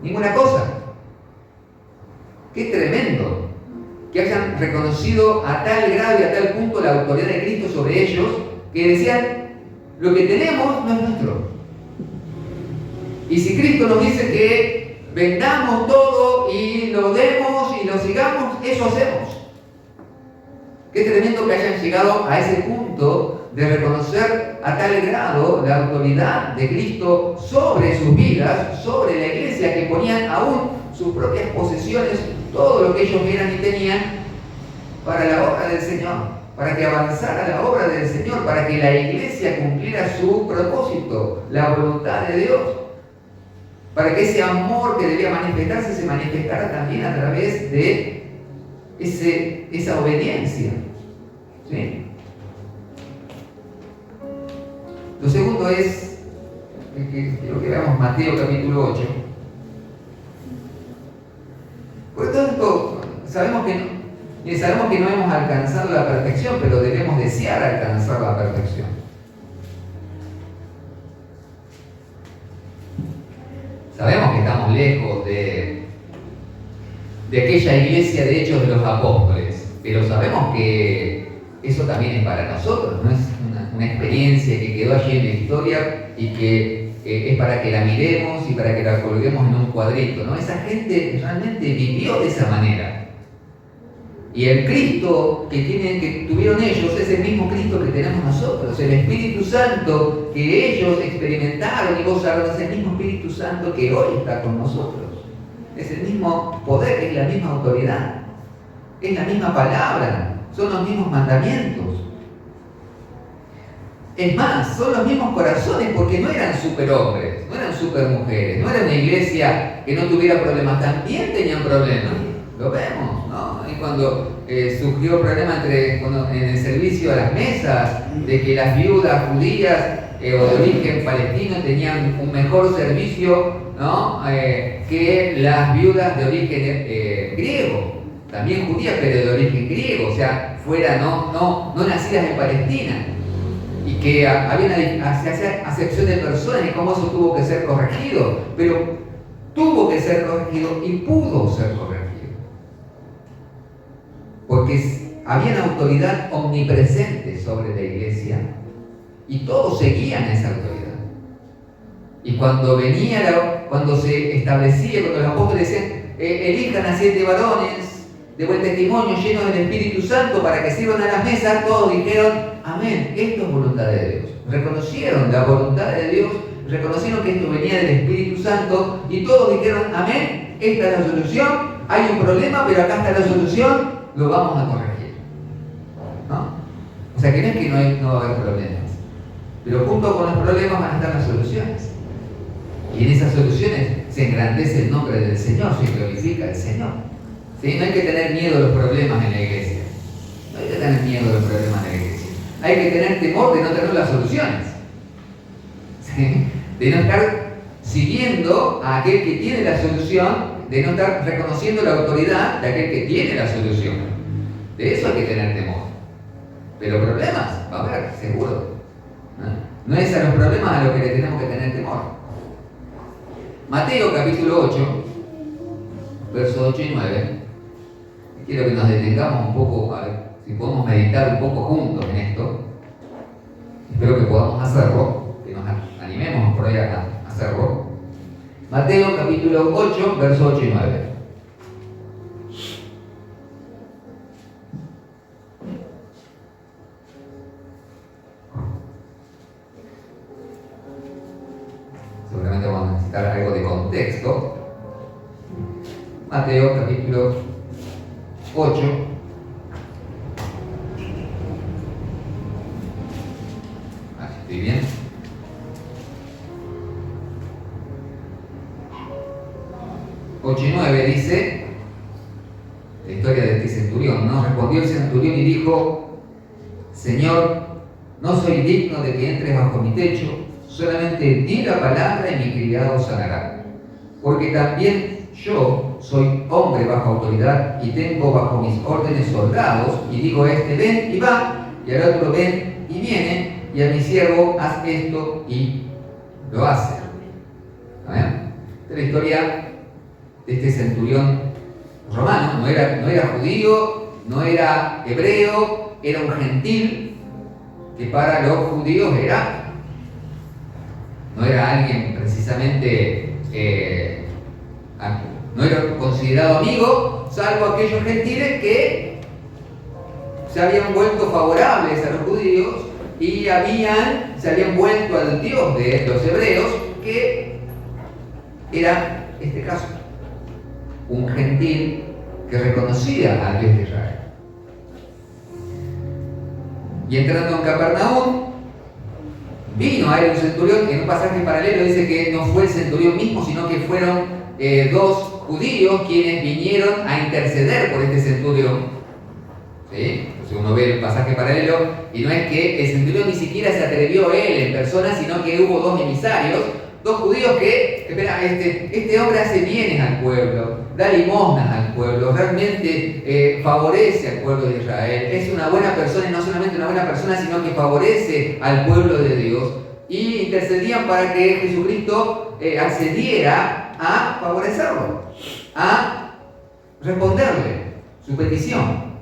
ninguna cosa. Qué tremendo que hayan reconocido a tal grado y a tal punto la autoridad de Cristo sobre ellos, que decían, lo que tenemos no es nuestro. Y si Cristo nos dice que vendamos todo y lo demos y lo sigamos, eso hacemos. Qué tremendo que hayan llegado a ese punto de reconocer a tal grado la autoridad de Cristo sobre sus vidas, sobre la iglesia, que ponían aún sus propias posesiones, todo lo que ellos eran y tenían, para la obra del Señor, para que avanzara la obra del Señor, para que la iglesia cumpliera su propósito, la voluntad de Dios, para que ese amor que debía manifestarse se manifestara también a través de esa obediencia. ¿Sí? Lo segundo es quiero que veamos Mateo capítulo 8. Por tanto, sabemos que no hemos alcanzado la perfección, pero debemos desear alcanzar la perfección. Sabemos que estamos lejos de aquella iglesia de Hechos de los Apóstoles, pero sabemos que eso también es para nosotros, no es una experiencia que quedó allí en la historia y que es para que la miremos y para que la colguemos en un cuadrito, ¿no? Esa gente realmente vivió de esa manera. Y el Cristo que tuvieron ellos es el mismo Cristo que tenemos nosotros. El Espíritu Santo que ellos experimentaron y gozaron es el mismo Espíritu Santo que hoy está con nosotros. Es el mismo poder, es la misma autoridad, es la misma palabra, son los mismos mandamientos. Es más, son los mismos corazones porque no eran superhombres, no eran supermujeres, no era una iglesia que no tuviera problemas, también tenían problemas, lo vemos, ¿no? Y cuando surgió el problema en el servicio a las mesas, de que las viudas judías o de origen palestino tenían un mejor servicio, ¿no? Que las viudas de origen griego, también judías pero de origen griego, o sea, fuera no nacidas en Palestina. Y que había una acepción de personas y cómo eso tuvo que ser corregido, pero tuvo que ser corregido y pudo ser corregido. Porque había una autoridad omnipresente sobre la iglesia y todos seguían a esa autoridad. Y cuando se establecía, cuando los apóstoles decían, elijan a 7 varones de buen testimonio, llenos del Espíritu Santo, para que sirvan a las mesas, todos dijeron, amén, esto es voluntad de Dios. Reconocieron la voluntad de Dios, reconocieron que esto venía del Espíritu Santo, y todos dijeron, amén, esta es la solución, hay un problema, pero acá está la solución, lo vamos a corregir. ¿No? O sea, que no es que no va a haber problemas, pero junto con los problemas van a estar las soluciones. Y en esas soluciones se engrandece el nombre del Señor, se glorifica el Señor. ¿Sí? No hay que tener miedo a los problemas en la iglesia. No hay que tener miedo a los problemas en la iglesia. Hay que tener temor de no tener las soluciones. ¿Sí? De no estar siguiendo a aquel que tiene la solución, de no estar reconociendo la autoridad de aquel que tiene la solución. De eso hay que tener temor. Pero problemas va a haber, seguro. No es a los problemas a los que le tenemos que tener temor. Mateo capítulo 8, versos 8 y 9. Quiero que nos detengamos un poco, a ver si podemos meditar un poco juntos en esto. Espero que podamos hacerlo, que nos animemos por ahí a hacerlo. Mateo capítulo 8, versos 8 y 9. Seguramente vamos a necesitar algo de contexto. Mateo capítulo 8. ¿Estoy bien? Ocho y 9 dice la historia de este centurión, ¿no? Respondió el centurión y dijo: Señor, no soy digno de que entres bajo mi techo, solamente di la palabra y mi criado sanará. Porque también yo soy hombre bajo autoridad y tengo bajo mis órdenes soldados, y digo a este ven y va, y al otro ven y viene, y a mi siervo haz esto y lo hace. ¿Amén? Esta es la historia de este centurión romano, no era judío, no era hebreo, era un gentil que para los judíos no era alguien precisamente, no era considerado amigo, salvo aquellos gentiles que se habían vuelto favorables a los judíos y se habían vuelto al Dios de los hebreos, que era este caso, un gentil que reconocía al Dios de Israel. Y entrando en Capernaum, vino a él un centurión, que en un pasaje paralelo dice que no fue el centurión mismo, sino que fueron 2 judíos quienes vinieron a interceder por este centurión. ¿Sí? Entonces uno ve el pasaje paralelo y no es que el centurión ni siquiera se atrevió él en persona, sino que hubo 2 emisarios, dos judíos que, espera, este hombre hace bienes al pueblo, da limosnas al pueblo, realmente favorece al pueblo de Israel, es una buena persona y no solamente una buena persona, sino que favorece al pueblo de Dios. Y intercedían para que Jesucristo accediera a favorecerlo, a responderle su petición.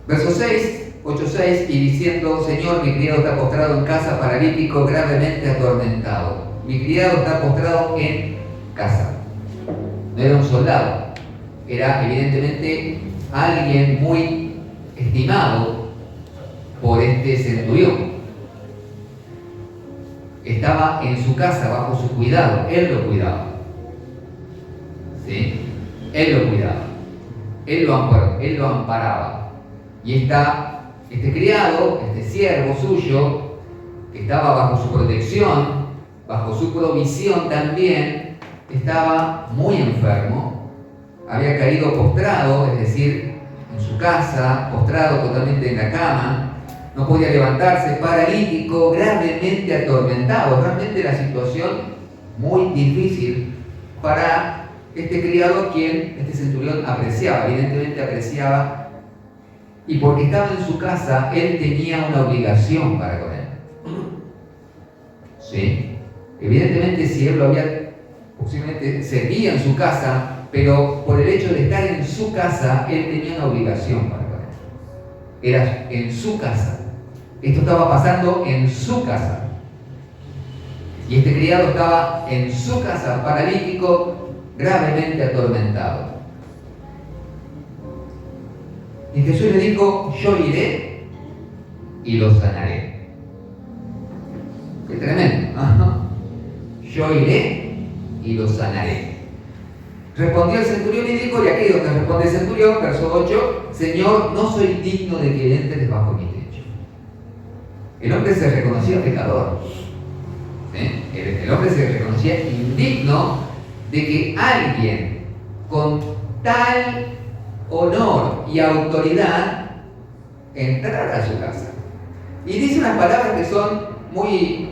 Verso 6, 8:6, y diciendo: Señor, mi criado está postrado en casa, paralítico, gravemente atormentado. Mi criado está postrado en casa. No era un soldado, era evidentemente alguien muy estimado por este centurión. Estaba en su casa, bajo su cuidado, él lo cuidaba. ¿Sí? Él lo cuidaba, él lo amparaba. Y este criado, este siervo suyo, que estaba bajo su protección, bajo su provisión también, estaba muy enfermo, había caído postrado, es decir, en su casa, postrado totalmente en la cama, no podía levantarse, paralítico, gravemente atormentado. Realmente la situación muy difícil para este criado, quien este centurión apreciaba, evidentemente apreciaba. Y porque estaba en su casa, él tenía una obligación para con él. ¿Sí? Evidentemente, si él lo había, posiblemente servía en su casa, pero por el hecho de estar en su casa, él tenía una obligación para con él. Era en su casa. Esto estaba pasando en su casa. Y este criado estaba en su casa, paralítico, gravemente atormentado. Y Jesús le dijo: yo iré y lo sanaré. Qué tremendo, ¿no? Yo iré y lo sanaré. Respondió el centurión y dijo, y aquí es donde responde el centurión, verso 8: Señor, no soy digno de que entres bajo mi techo. El hombre se reconocía pecador. El hombre se reconocía indigno de que alguien con tal honor y autoridad entrara a su casa. Y dice unas palabras que son muy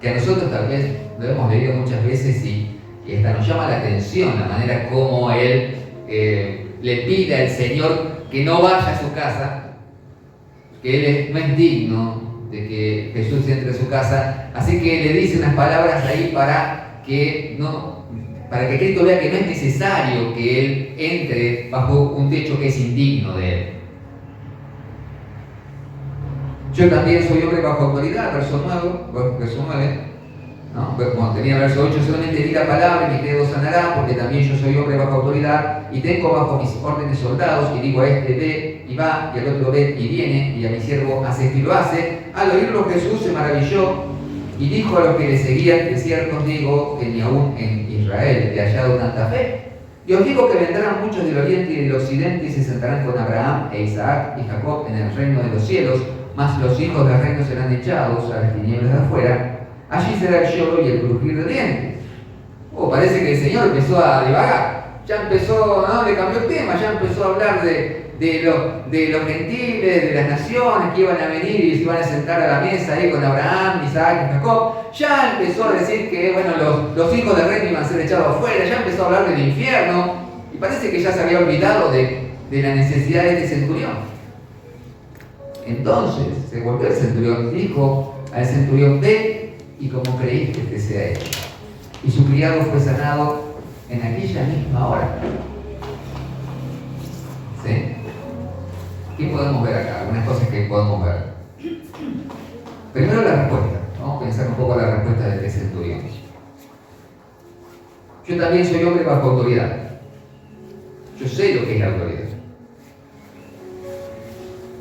que a nosotros tal vez lo hemos leído muchas veces y hasta nos llama la atención la manera como él le pide al Señor que no vaya a su casa, que él no es digno de que Jesús entre a su casa, así que le dice unas palabras ahí para que Cristo vea que no es necesario que él entre bajo un techo que es indigno de él. Yo también soy hombre bajo autoridad, verso 9, ¿no? Cuando tenía verso 8, solamente di la palabra y mi criado sanará, porque también yo soy hombre bajo autoridad y tengo bajo mis órdenes soldados, y digo a este ve y va, y al otro ve y viene, y a mi siervo hace esto y lo hace. Al oírlo Jesús se maravilló y dijo a los que le seguían: de cierto os digo que ni aún en Israel he hallado tanta fe. Y os digo que vendrán muchos del oriente y del occidente y se sentarán con Abraham e Isaac y Jacob en el reino de los cielos, mas los hijos del reino serán echados a las tinieblas de afuera. Allí será el lloro y el crujir de dientes. Parece que el Señor empezó a divagar. Ya empezó, ¿no? Le cambió el tema, ya empezó a hablar de los gentiles, de las naciones que iban a venir y se iban a sentar a la mesa ahí con Abraham, Isaac y Jacob. Ya empezó a decir que los hijos del reino iban a ser echados afuera, ya empezó a hablar del infierno. Y parece que ya se había olvidado de la necesidad de este centurión. Entonces se volvió el centurión y dijo al centurión: ve y como creíste te sea hecho. Y su criado fue sanado en aquella misma hora. ¿Sí? ¿Qué podemos ver acá? Algunas cosas que podemos ver. Primero la respuesta. Vamos a pensar un poco la respuesta de este centurión. Yo también soy hombre bajo autoridad. Yo sé lo que es la autoridad.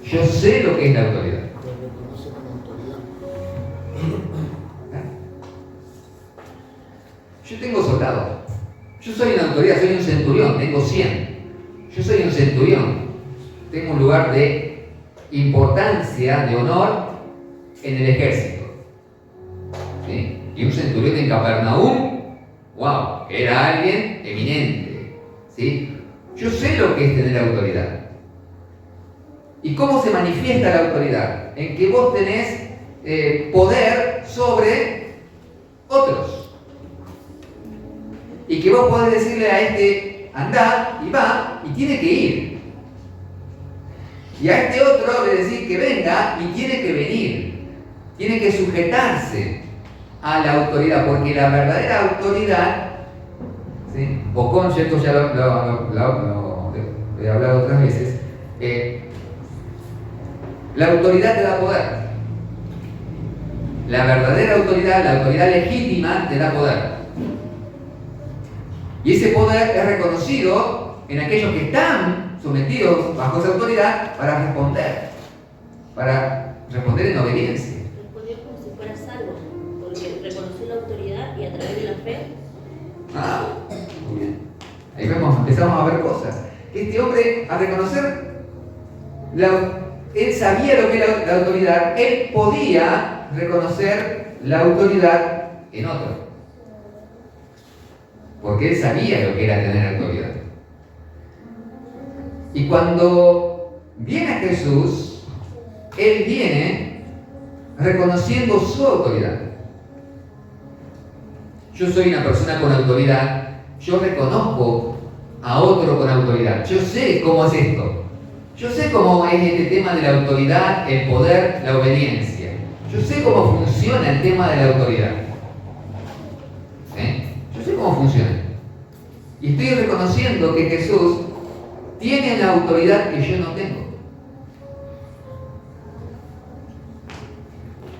Yo sé lo que es la autoridad. Yo tengo soldados. Yo soy una autoridad, soy un centurión, tengo 100. Yo soy un centurión. Tengo un lugar de importancia, de honor en el ejército. ¿Sí? Y un centurión en Capernaum, wow, era alguien eminente. ¿Sí? Yo sé lo que es tener autoridad. ¿Y cómo se manifiesta la autoridad? en que vos tenés poder sobre otros. Y que vos podés decirle a este, andá, y va, y tiene que ir. Y a este otro le decís que venga, y tiene que venir. Tiene que sujetarse a la autoridad, porque la verdadera autoridad, ¿sí? Ocon, yo esto ya lo he hablado otras veces, la autoridad te da poder. La verdadera autoridad, la autoridad legítima, te da poder. Y ese poder es reconocido en aquellos que están sometidos bajo esa autoridad para responder en obediencia. Respondió como si fuera salvo, porque reconoció la autoridad y a través de la fe. Muy bien. Ahí empezamos a ver cosas. Este hombre, al reconocer, él sabía lo que era la autoridad, él podía reconocer la autoridad en otro. Porque él sabía lo que era tener autoridad. Y cuando viene a Jesús, él viene reconociendo su autoridad. Yo soy una persona con autoridad, yo reconozco a otro con autoridad, yo sé cómo es esto, yo sé cómo es este tema de la autoridad, el poder, la obediencia, yo sé cómo funciona el tema de la autoridad. Yo sé cómo funciona. Y estoy reconociendo que Jesús tiene la autoridad que yo no tengo.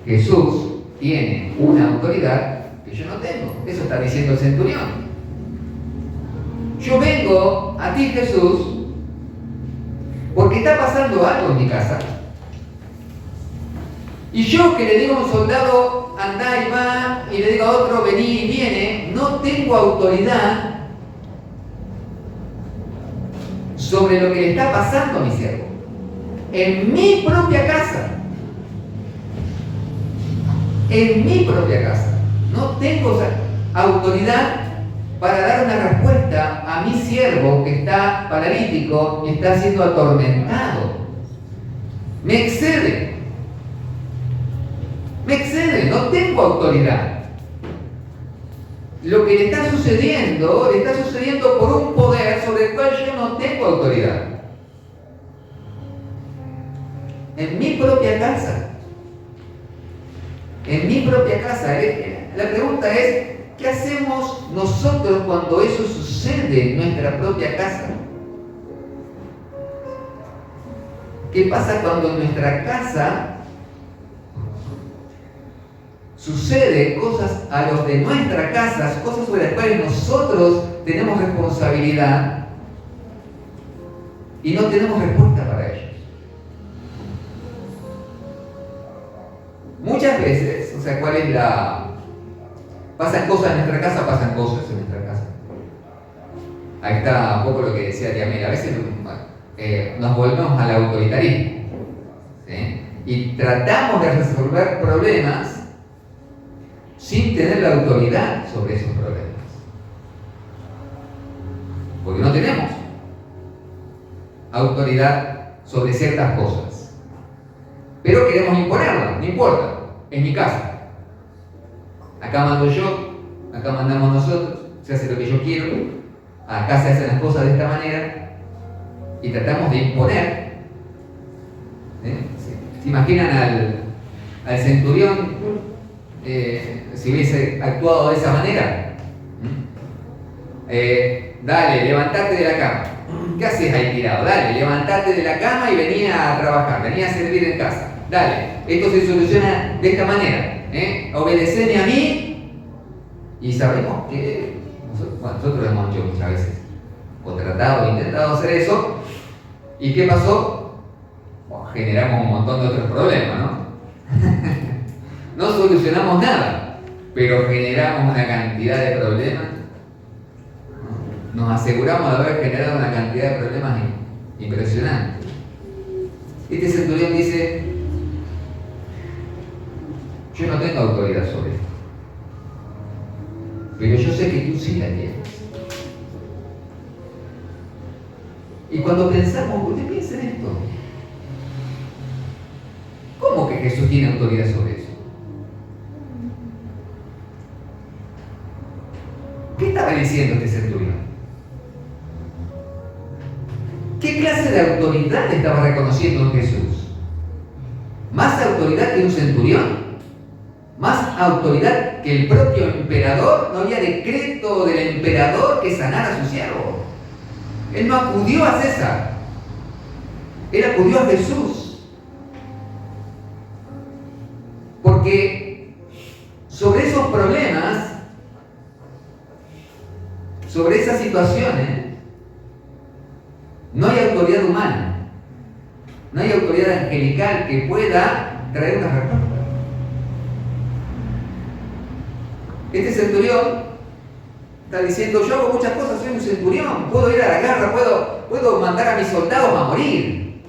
Jesús tiene una autoridad que yo no tengo. Eso está diciendo el centurión. Yo vengo a ti, Jesús, porque está pasando algo en mi casa. Y yo que le digo a un soldado, anda y va, y le digo a otro, vení y viene, no tengo autoridad sobre lo que le está pasando a mi siervo. En mi propia casa. En mi propia casa. No tengo autoridad para dar una respuesta a mi siervo que está paralítico y está siendo atormentado. Me excede. No tengo autoridad. Lo que le está sucediendo por un poder sobre el cual yo no tengo autoridad. En mi propia casa. En mi propia casa. La pregunta es, ¿qué hacemos nosotros cuando eso sucede en nuestra propia casa? ¿Qué pasa cuando en nuestra casa sucede cosas a los de nuestra casa, cosas sobre las cuales nosotros tenemos responsabilidad y no tenemos respuesta para ellos? Muchas veces, ¿cuál es la...? Pasan cosas en nuestra casa, pasan cosas en nuestra casa. Ahí está un poco lo que decía Tía Mel. A veces nos volvemos al autoritarismo, ¿sí? Y tratamos de resolver problemas sin tener la autoridad sobre esos problemas. Porque no tenemos autoridad sobre ciertas cosas. Pero queremos imponerla, no importa, es mi casa. Acá mando yo, acá mandamos nosotros, se hace lo que yo quiero, acá se hacen las cosas de esta manera y tratamos de imponer. ¿Se imaginan al centurión si hubiese actuado de esa manera? Dale, levantate de la cama. ¿Qué haces ahí tirado? Dale, levantate de la cama y venía a trabajar, venía a servir en casa. Dale, esto se soluciona de esta manera. Obedeceme a mí. Y sabemos que nosotros hemos hecho muchas veces, o tratado o intentado hacer eso. ¿Y qué pasó? Generamos un montón de otros problemas, ¿no? No solucionamos nada, pero generamos una cantidad de problemas. Nos aseguramos de haber generado una cantidad de problemas impresionantes. Este centurión dice: yo no tengo autoridad sobre esto, pero yo sé que tú sí la tienes. Y cuando pensamos, usted piensa en esto, ¿cómo que Jesús tiene autoridad sobre eso. ¿Qué estaba diciendo este centurión? ¿Qué clase de autoridad estaba reconociendo en Jesús? ¿Más autoridad que un centurión? ¿Más autoridad que el propio emperador? ¿No había decreto del emperador que sanara a su siervo? Él no acudió a César, él acudió a Jesús. Porque sobre esos problemas, sobre esas situaciones, no hay autoridad humana, no hay autoridad angelical que pueda traer una respuesta. Este centurión está diciendo: yo hago muchas cosas, soy un centurión, puedo ir a la guerra, puedo mandar a mis soldados a morir,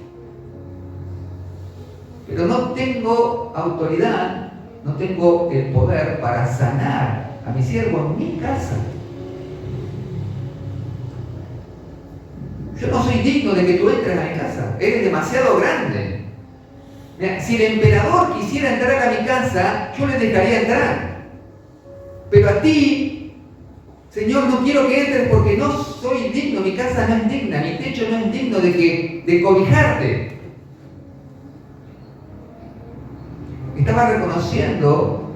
pero no tengo autoridad, no tengo el poder para sanar a mi siervo en mi casa. Yo no soy digno de que tú entres a mi casa, eres demasiado grande. Mira, si el emperador quisiera entrar a mi casa, yo le dejaría entrar. Pero a ti, Señor, no quiero que entres porque no soy digno, mi casa no es digna, mi techo no es digno de cobijarte. Estaba reconociendo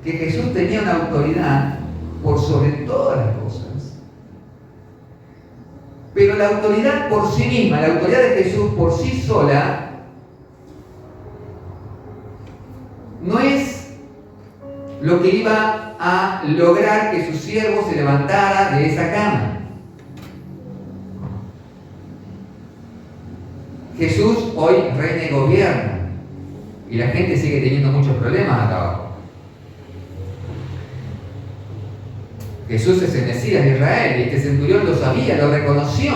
que Jesús tenía una autoridad por sobre todas las cosas. Pero la autoridad por sí misma, la autoridad de Jesús por sí sola, no es lo que iba a lograr que su siervo se levantara de esa cama. Jesús hoy reina y gobierna, y la gente sigue teniendo muchos problemas acá abajo. Jesús es el Mesías de Israel, y este centurión lo sabía, lo reconoció.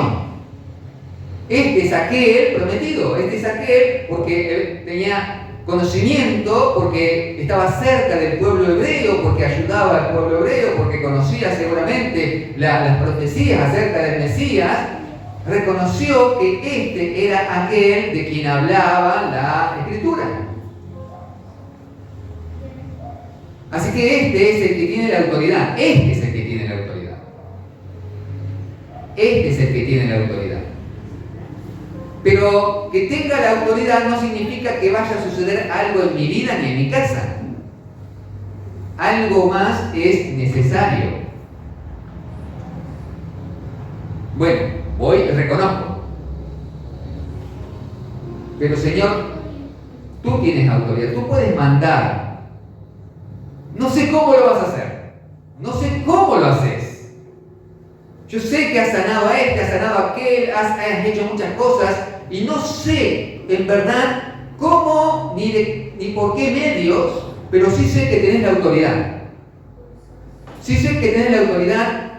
Este es aquel prometido, este es aquel porque él tenía conocimiento, porque estaba cerca del pueblo hebreo, porque ayudaba al pueblo hebreo, porque conocía seguramente las profecías acerca del Mesías. Reconoció que este era aquel de quien hablaba la Escritura. Así que este es el que tiene la autoridad. Este es el que tiene la autoridad. Este es el que tiene la autoridad. Pero que tenga la autoridad no significa que vaya a suceder algo en mi vida ni en mi casa. Algo más es necesario. Bueno, hoy reconozco. Pero Señor, tú tienes autoridad, tú puedes mandar. No sé cómo lo vas a hacer. No sé cómo lo haces. Yo sé que has sanado a este, has sanado a aquel, has hecho muchas cosas y no sé en verdad cómo ni por qué medios, pero sí sé que tenés la autoridad. Sí sé que tenés la autoridad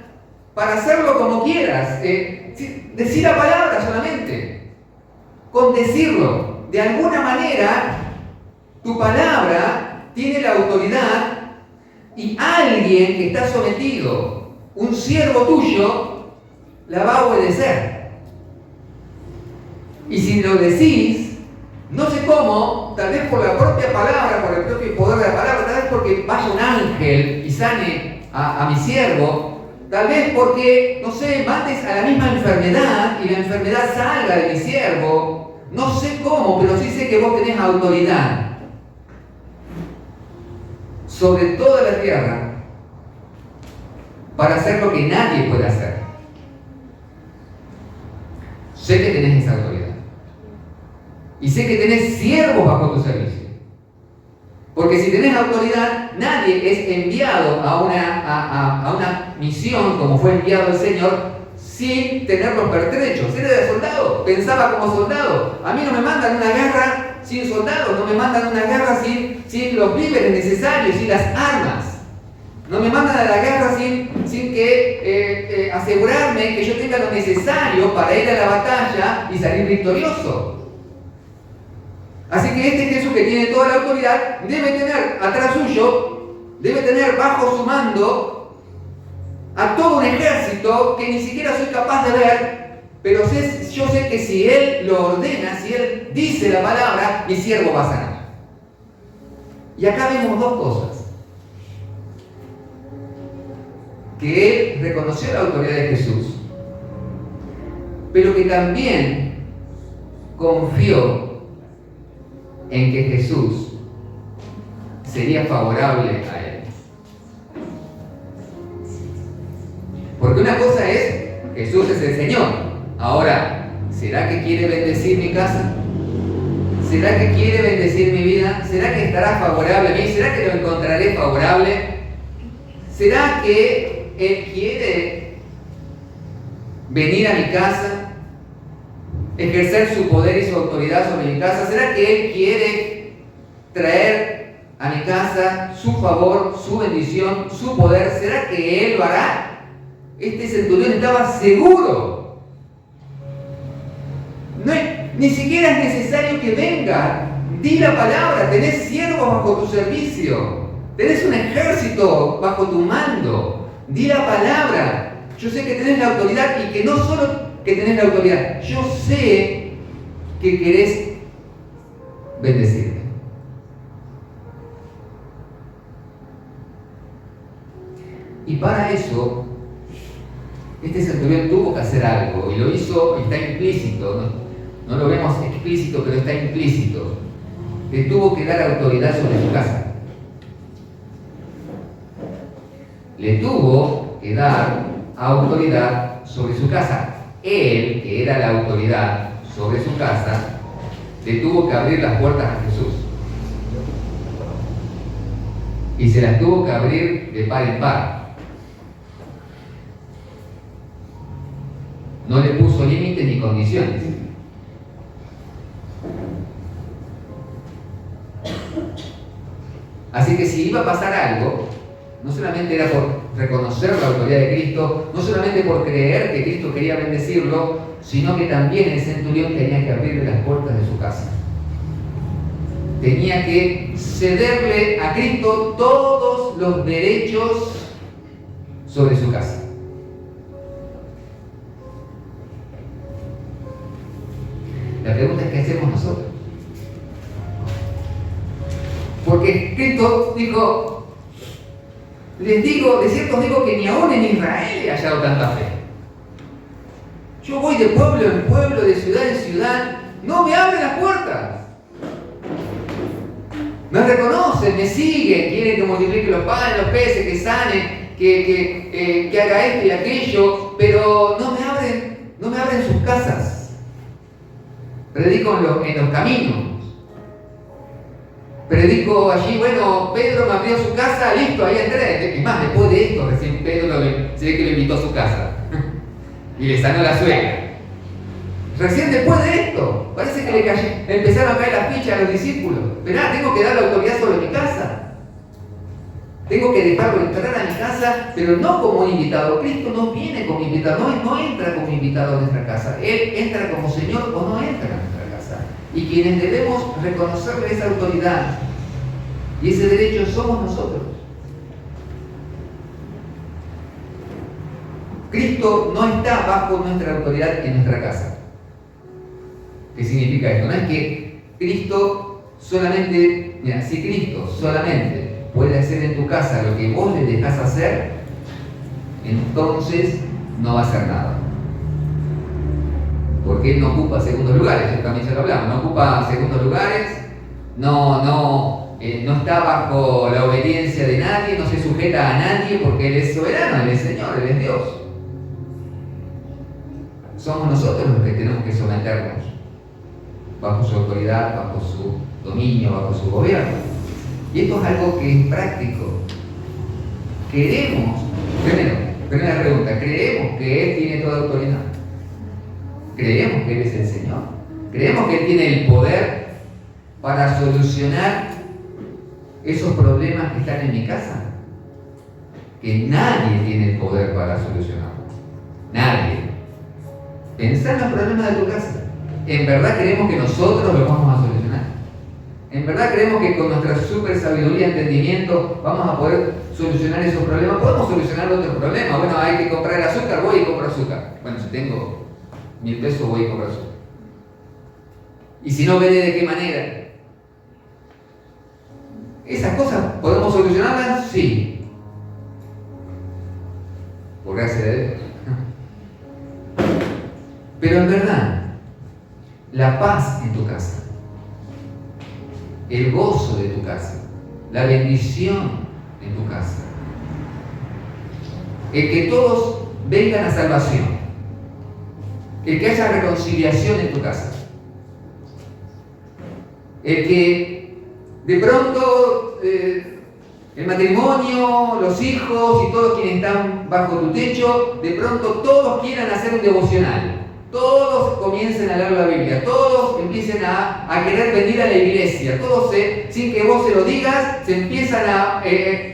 para hacerlo como quieras. Decir la palabra solamente. Con decirlo. De alguna manera, tu palabra tiene la autoridad. Y alguien que está sometido, un siervo tuyo, la va a obedecer. Y si lo decís, no sé cómo, tal vez por la propia palabra, por el propio poder de la palabra, tal vez porque vaya un ángel y sane a mi siervo, tal vez porque, no sé, mandes a la misma enfermedad y la enfermedad salga de mi siervo. No sé cómo, pero sí sé que vos tenés autoridad sobre toda la tierra para hacer lo que nadie puede hacer. Sé que tenés esa autoridad. Y sé que tenés siervos bajo tu servicio. Porque si tenés autoridad, nadie es enviado a una misión como fue enviado el Señor sin tener los pertrechos. Era de soldado, pensaba como soldado. A mí no me mandan una guerra sin soldados, no me mandan una guerra sin los víveres necesarios, sin las armas. No me mandan a la guerra sin que asegurarme que yo tenga lo necesario para ir a la batalla y salir victorioso. Así que este Jesús que tiene toda la autoridad debe tener atrás suyo, debe tener bajo su mando a todo un ejército que ni siquiera soy capaz de ver. Pero yo sé que si Él lo ordena, si Él dice la palabra, mi siervo va a sanar. Y acá vemos dos cosas. Que él reconoció la autoridad de Jesús, pero que también confió en que Jesús sería favorable a él. Porque una cosa es, Jesús es el Señor. Ahora, ¿será que quiere bendecir mi casa? ¿Será que quiere bendecir mi vida? ¿Será que estará favorable a mí? ¿Será que lo encontraré favorable? ¿Será que Él quiere venir a mi casa, ejercer su poder y su autoridad sobre mi casa? ¿Será que Él quiere traer a mi casa su favor, su bendición, su poder? ¿Será que Él lo hará? Este centurión estaba seguro. Ni siquiera es necesario que venga. Di la palabra, tenés siervos bajo tu servicio, tenés un ejército bajo tu mando. Di la palabra. Yo sé que tenés la autoridad y que no solo que tenés la autoridad, yo sé que querés bendecirme. Y para eso, este centurión tuvo que hacer algo y lo hizo, está implícito, no lo vemos explícito, pero está implícito. Le tuvo que dar autoridad sobre su casa. Le tuvo que dar autoridad sobre su casa. Él, que era la autoridad sobre su casa, le tuvo que abrir las puertas a Jesús. Y se las tuvo que abrir de par en par. No le puso límites ni condiciones. Así que si iba a pasar algo, no solamente era por reconocer la autoridad de Cristo, no solamente por creer que Cristo quería bendecirlo, sino que también el centurión tenía que abrirle las puertas de su casa. Tenía que cederle a Cristo todos los derechos sobre su casa. La pregunta es: ¿qué hacemos nosotros? Porque Cristo dijo: de cierto os digo que ni aún en Israel he hallado tanta fe. Yo voy de pueblo en pueblo, de ciudad en ciudad, no me abren las puertas. Me reconocen, me siguen, quieren que multiplique los panes, los peces, que sane, que haga esto y aquello, pero no me abren sus casas. Predico en los caminos. Predico allí, bueno, Pedro me abrió su casa, listo, ahí entré. Es más, después de esto, recién Pedro se ve que lo invitó a su casa y le sanó la suegra. Recién después de esto, parece que empezaron a caer las fichas a los discípulos. Verá, tengo que dar la autoridad sobre mi casa. Tengo que dejarlo entrar a mi casa, pero no como un invitado. Cristo no viene como invitado, no entra como invitado a nuestra casa. Él entra como Señor o no entra a nuestra casa. Y quienes debemos reconocerle esa autoridad y ese derecho somos nosotros. Cristo no está bajo nuestra autoridad en nuestra casa. ¿Qué significa esto? No es que Cristo solamente, mira, si Cristo solamente puede hacer en tu casa lo que vos le dejás hacer, entonces no va a hacer nada. Porque Él no ocupa segundos lugares, eso también ya lo hablamos, no ocupa segundos lugares, no está bajo la obediencia de nadie, no se sujeta a nadie porque Él es soberano, Él es Señor, Él es Dios. Somos nosotros los que tenemos que someternos bajo su autoridad, bajo su dominio, bajo su gobierno. Y esto es algo que es práctico. Queremos, primera pregunta, ¿creemos que Él tiene toda autoridad? ¿Creemos que Él es el Señor? ¿Creemos que Él tiene el poder para solucionar esos problemas que están en mi casa? Que nadie tiene el poder para solucionarlos. Nadie. Pensá en los problemas de tu casa. ¿En verdad creemos que nosotros los vamos a solucionar? ¿En verdad creemos que con nuestra super sabiduría y entendimiento vamos a poder solucionar esos problemas? ¿Podemos solucionar otros problemas? Bueno, hay que comprar azúcar, voy y compro azúcar. Bueno, si tengo 1.000 pesos voy y compro azúcar. Y si no, veré de qué manera. ¿Esas cosas podemos solucionarlas? Sí. Por gracia de Dios. Pero en verdad, la paz en tu casa, el gozo de tu casa, la bendición en tu casa, el que todos vengan a salvación, el que haya reconciliación en tu casa, el que de pronto el matrimonio, los hijos y todos quienes están bajo tu techo, de pronto todos quieran hacer un devocional. Todos comiencen a leer la Biblia, todos empiecen a querer venir a la iglesia, todos sin que vos se lo digas, se empiezan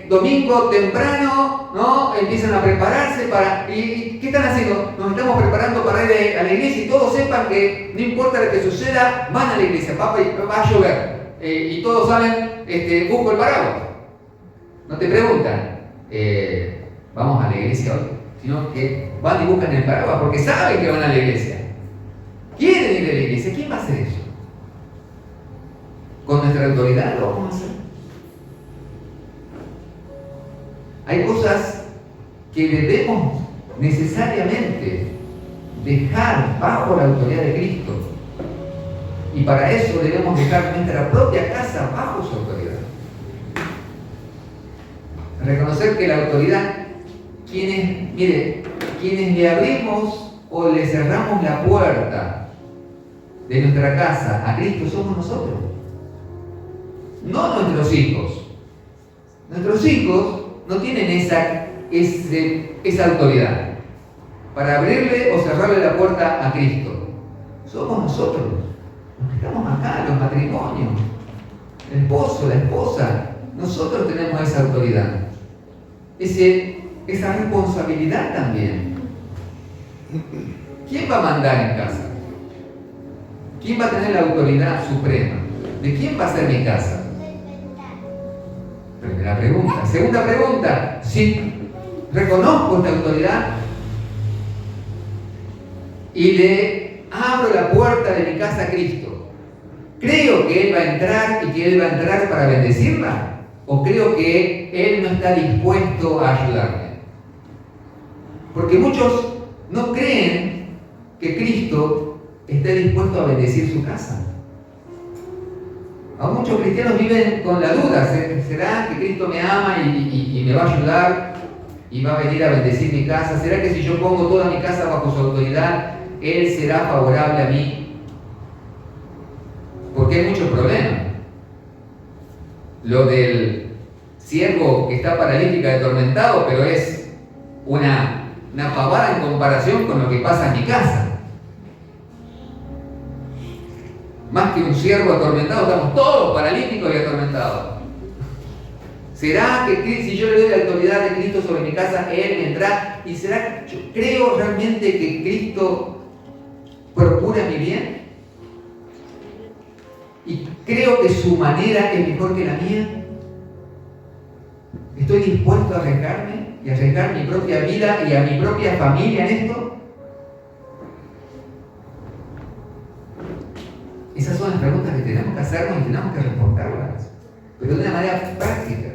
domingo temprano, ¿no? Empiezan a prepararse ¿y qué están haciendo? Nos estamos preparando para ir a la iglesia y todos sepan que no importa lo que suceda, van a la iglesia, va a llover, y todos saben, busco el paraguas. No te preguntan, vamos a la iglesia hoy, sino que van y buscan el paraguas porque saben que van a la iglesia. Quieren ir a la iglesia. ¿Quién va a hacer eso? ¿Con nuestra autoridad lo vamos a hacer? Hay cosas que debemos necesariamente dejar bajo la autoridad de Cristo. Y para eso debemos dejar nuestra propia casa bajo su autoridad. Reconocer que la autoridad, quienes le abrimos o le cerramos la puerta de nuestra casa a Cristo somos nosotros, no nuestros hijos. Nuestros hijos no tienen esa autoridad para abrirle o cerrarle la puerta a Cristo. Somos nosotros, los que estamos acá, los matrimonios, el esposo, la esposa. Nosotros tenemos esa autoridad, esa responsabilidad también. ¿Quién va a mandar en casa? ¿Quién va a tener la autoridad suprema? ¿De quién va a ser mi casa? Primera pregunta. Segunda pregunta, si reconozco esta autoridad y le abro la puerta de mi casa a Cristo, ¿creo que Él va a entrar y que Él va a entrar para bendecirla? ¿O creo que Él no está dispuesto a ayudarme? Porque muchos no creen que Cristo esté dispuesto a bendecir su casa. Aún muchos cristianos viven con la duda: ¿será que Cristo me ama y me va a ayudar y va a venir a bendecir mi casa? ¿Será que si yo pongo toda mi casa bajo su autoridad, Él será favorable a mí? Porque hay muchos problemas. Lo del siervo que está paralítico y atormentado, pero es una pavada en comparación con lo que pasa en mi casa. Más que un siervo atormentado, estamos todos paralíticos y atormentados. ¿Será que si yo le doy la autoridad de Cristo sobre mi casa, Él vendrá? ¿Y será que yo creo realmente que Cristo procura mi bien? ¿Y creo que su manera es mejor que la mía? ¿Estoy dispuesto a arriesgarme y a arriesgar mi propia vida y a mi propia familia en esto? Esas son las preguntas que tenemos que hacernos y tenemos que responderlas, pero de una manera práctica,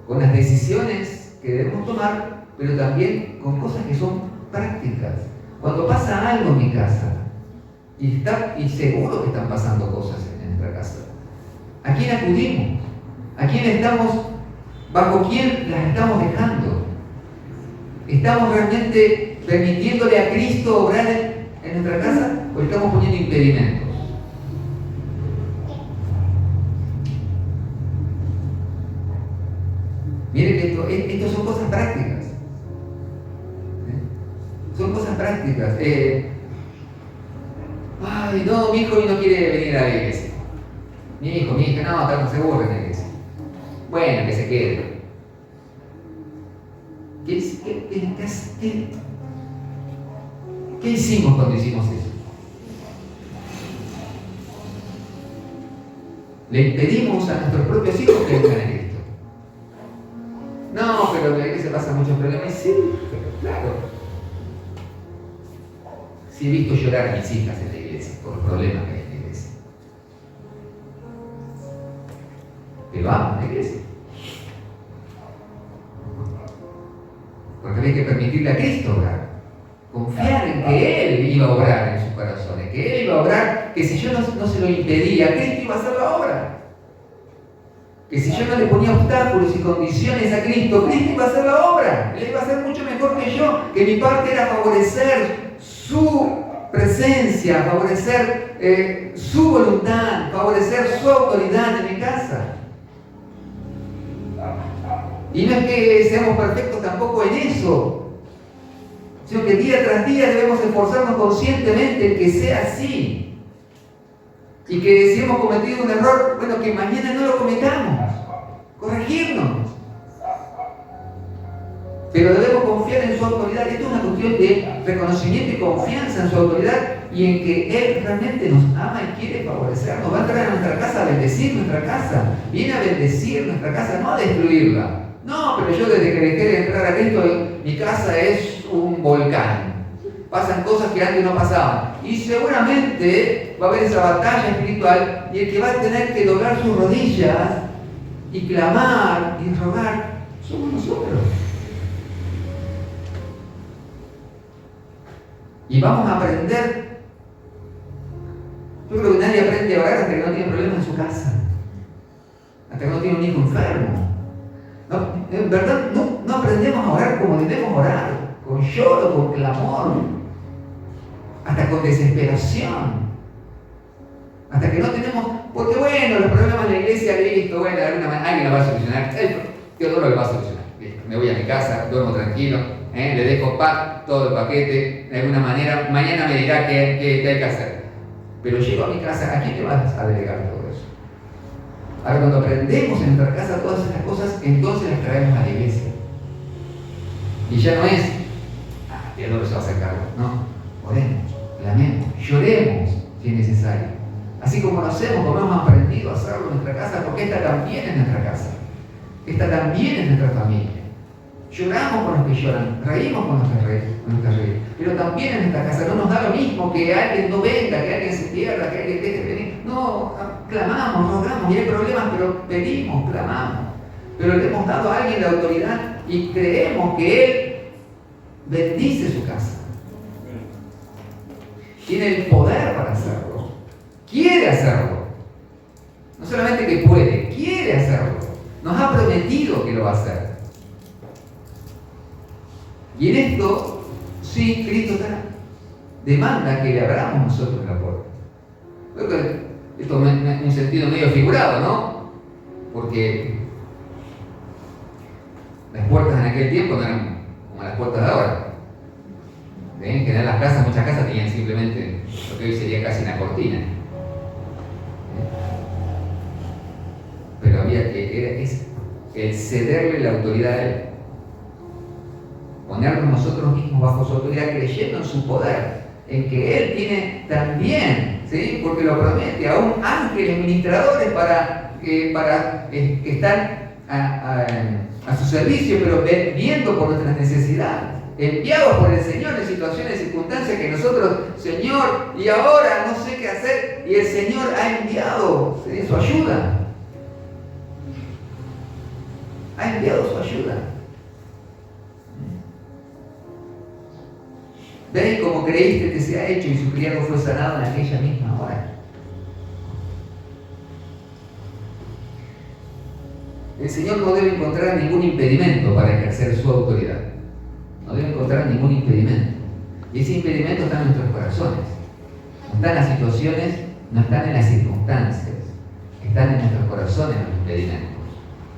con las decisiones que debemos tomar, pero también con cosas que son prácticas. Cuando pasa algo en mi casa, y seguro que están pasando cosas en nuestra casa, ¿a quién acudimos? ¿A quién bajo quién las estamos dejando? ¿Estamos realmente permitiéndole a Cristo obrar en nuestra casa o estamos poniendo impedimentos? Miren que esto son cosas prácticas. Son cosas prácticas. Ay, no, mi hijo no quiere venir a la iglesia. Mi hija, no, está seguro en la iglesia. Bueno, que se quede. ¿Qué hicimos cuando hicimos eso? Le impedimos a nuestros propios hijos que vengan a Cristo. No, pero en la iglesia pasan muchos problemas. Sí, pero claro. Sí he visto llorar a mis hijas en la iglesia por los problemas que hay en la iglesia. Pero vamos a la iglesia. Porque había que permitirle a Cristo obrar. Confiar en que Él iba a obrar en sus corazones, que Él iba a obrar, que si yo no se lo impedía, Cristo iba a hacer la obra. Que si yo no le ponía obstáculos y condiciones a Cristo, Cristo iba a hacer la obra. Él iba a hacer mucho mejor que yo, que mi parte era favorecer su presencia, favorecer su voluntad, favorecer su autoridad en mi casa. Y no es que seamos perfectos tampoco en eso, sino que día tras día debemos esforzarnos conscientemente en que sea así. Y que si hemos cometido un error, bueno, que mañana no lo cometamos, corregirnos. Pero debemos confiar en su autoridad. Esto es una cuestión de reconocimiento y confianza en su autoridad y en que Él realmente nos ama y quiere favorecernos. Va a entrar a nuestra casa a bendecir nuestra casa. Viene a bendecir nuestra casa, no a destruirla. No, pero yo desde que dejé de entrar a Cristo, mi casa es un volcán. Pasan cosas que antes no pasaban. Y seguramente va a haber esa batalla espiritual y el que va a tener que doblar sus rodillas y clamar y rogar somos nosotros. Y vamos a aprender. Yo creo que nadie aprende a orar hasta que no tiene problemas en su casa, hasta que no tiene un hijo enfermo. No, en verdad no aprendemos a orar como debemos orar, con lloro, con clamor, hasta con desesperación, hasta que no tenemos, porque bueno, los problemas de la iglesia, listo, bueno, de alguna manera alguien lo va a solucionar, Teodoro lo va a solucionar, listo, me voy a mi casa, duermo tranquilo, le dejo todo el paquete, de alguna manera, mañana me dirá qué hay que hacer, pero llego a mi casa, ¿a quién le vas a delegar todo eso? Ahora, cuando aprendemos en nuestra casa todas estas cosas, entonces las traemos a la iglesia, y ya no es, Teodoro se va a hacer cargo, no, oremos, clamemos, lloremos si es necesario. Así como lo hacemos, como hemos aprendido a hacerlo en nuestra casa, porque esta también es nuestra casa, esta también es nuestra familia. Lloramos con los que lloran, reímos con los que reímos, pero también en nuestra casa no nos da lo mismo que alguien no venga, que alguien se pierda, que alguien deje de venir. No, clamamos, rogamos, y hay problemas, pero pedimos, clamamos. Pero le hemos dado a alguien la autoridad y creemos que Él bendice su casa. Tiene el poder para hacerlo. Quiere hacerlo. No solamente que puede, quiere hacerlo. Nos ha prometido que lo va a hacer. Y en esto, sí, Cristo demanda que le abramos nosotros la puerta. Creo que esto es un sentido medio figurado, ¿no? Porque las puertas en aquel tiempo no eran como las puertas de ahora. En general las casas, muchas casas tenían simplemente lo que hoy sería casi una cortina. Pero había que, es el cederle la autoridad a Él. Ponernos nosotros mismos bajo su autoridad, creyendo en su poder, en que Él tiene también, ¿sí? Porque lo promete, aún ángeles ministradores que están a su servicio, pero viendo por nuestras necesidades, enviados por el Señor en situaciones, circunstancias que nosotros, Señor, y ahora no sé qué hacer, y el Señor ha enviado, ¿sí?, su ayuda. Ha enviado su ayuda. ¿Veis cómo creíste que se ha hecho y su criado fue sanado en aquella misma hora? El Señor no debe encontrar ningún impedimento para ejercer su autoridad. No debe encontrar ningún impedimento. Y ese impedimento está en nuestros corazones. No está en las situaciones, no están en las circunstancias. Están en nuestros corazones los impedimentos.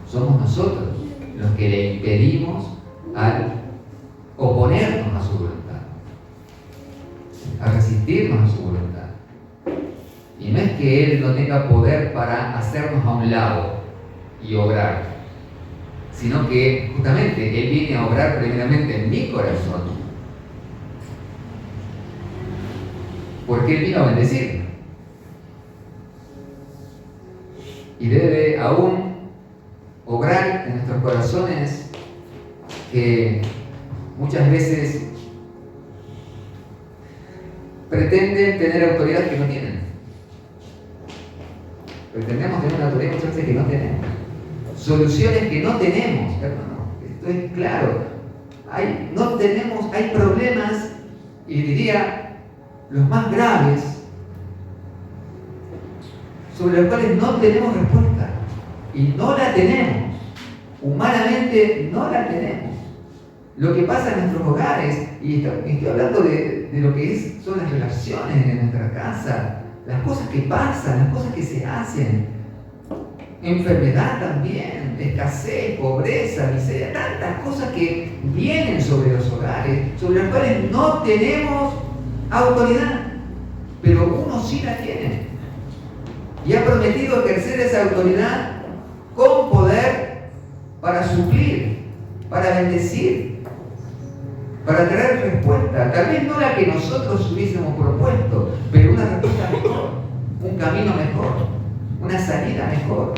Somos nosotros los que le impedimos al oponernos a su voluntad, a resistirnos a su voluntad. Y no es que Él no tenga poder para hacernos a un lado y obrar, sino que justamente Él viene a obrar primeramente en mi corazón, porque Él vino a bendecirme. Y debe aún obrar en nuestros corazones que muchas veces pretenden tener autoridad que no tienen. Pretendemos tener una autoridad muchas veces que no tenemos. soluciones que no tenemos, hermano. Esto es claro. Hay problemas, y diría los más graves, sobre los cuales no tenemos respuesta. Y no la tenemos. Humanamente no la tenemos. Lo que pasa en nuestros hogares, y estoy hablando de lo que son las relaciones en nuestra casa, las cosas que pasan, las cosas que se hacen, enfermedad también, escasez, pobreza, miseria, tantas cosas que vienen sobre los hogares, sobre los cuales no tenemos autoridad, pero uno sí la tiene. Y ha prometido ejercer esa autoridad con poder para suplir, para bendecir, para traer respuesta. Tal vez no la que nosotros hubiésemos propuesto, pero una respuesta mejor, un camino mejor, una salida mejor.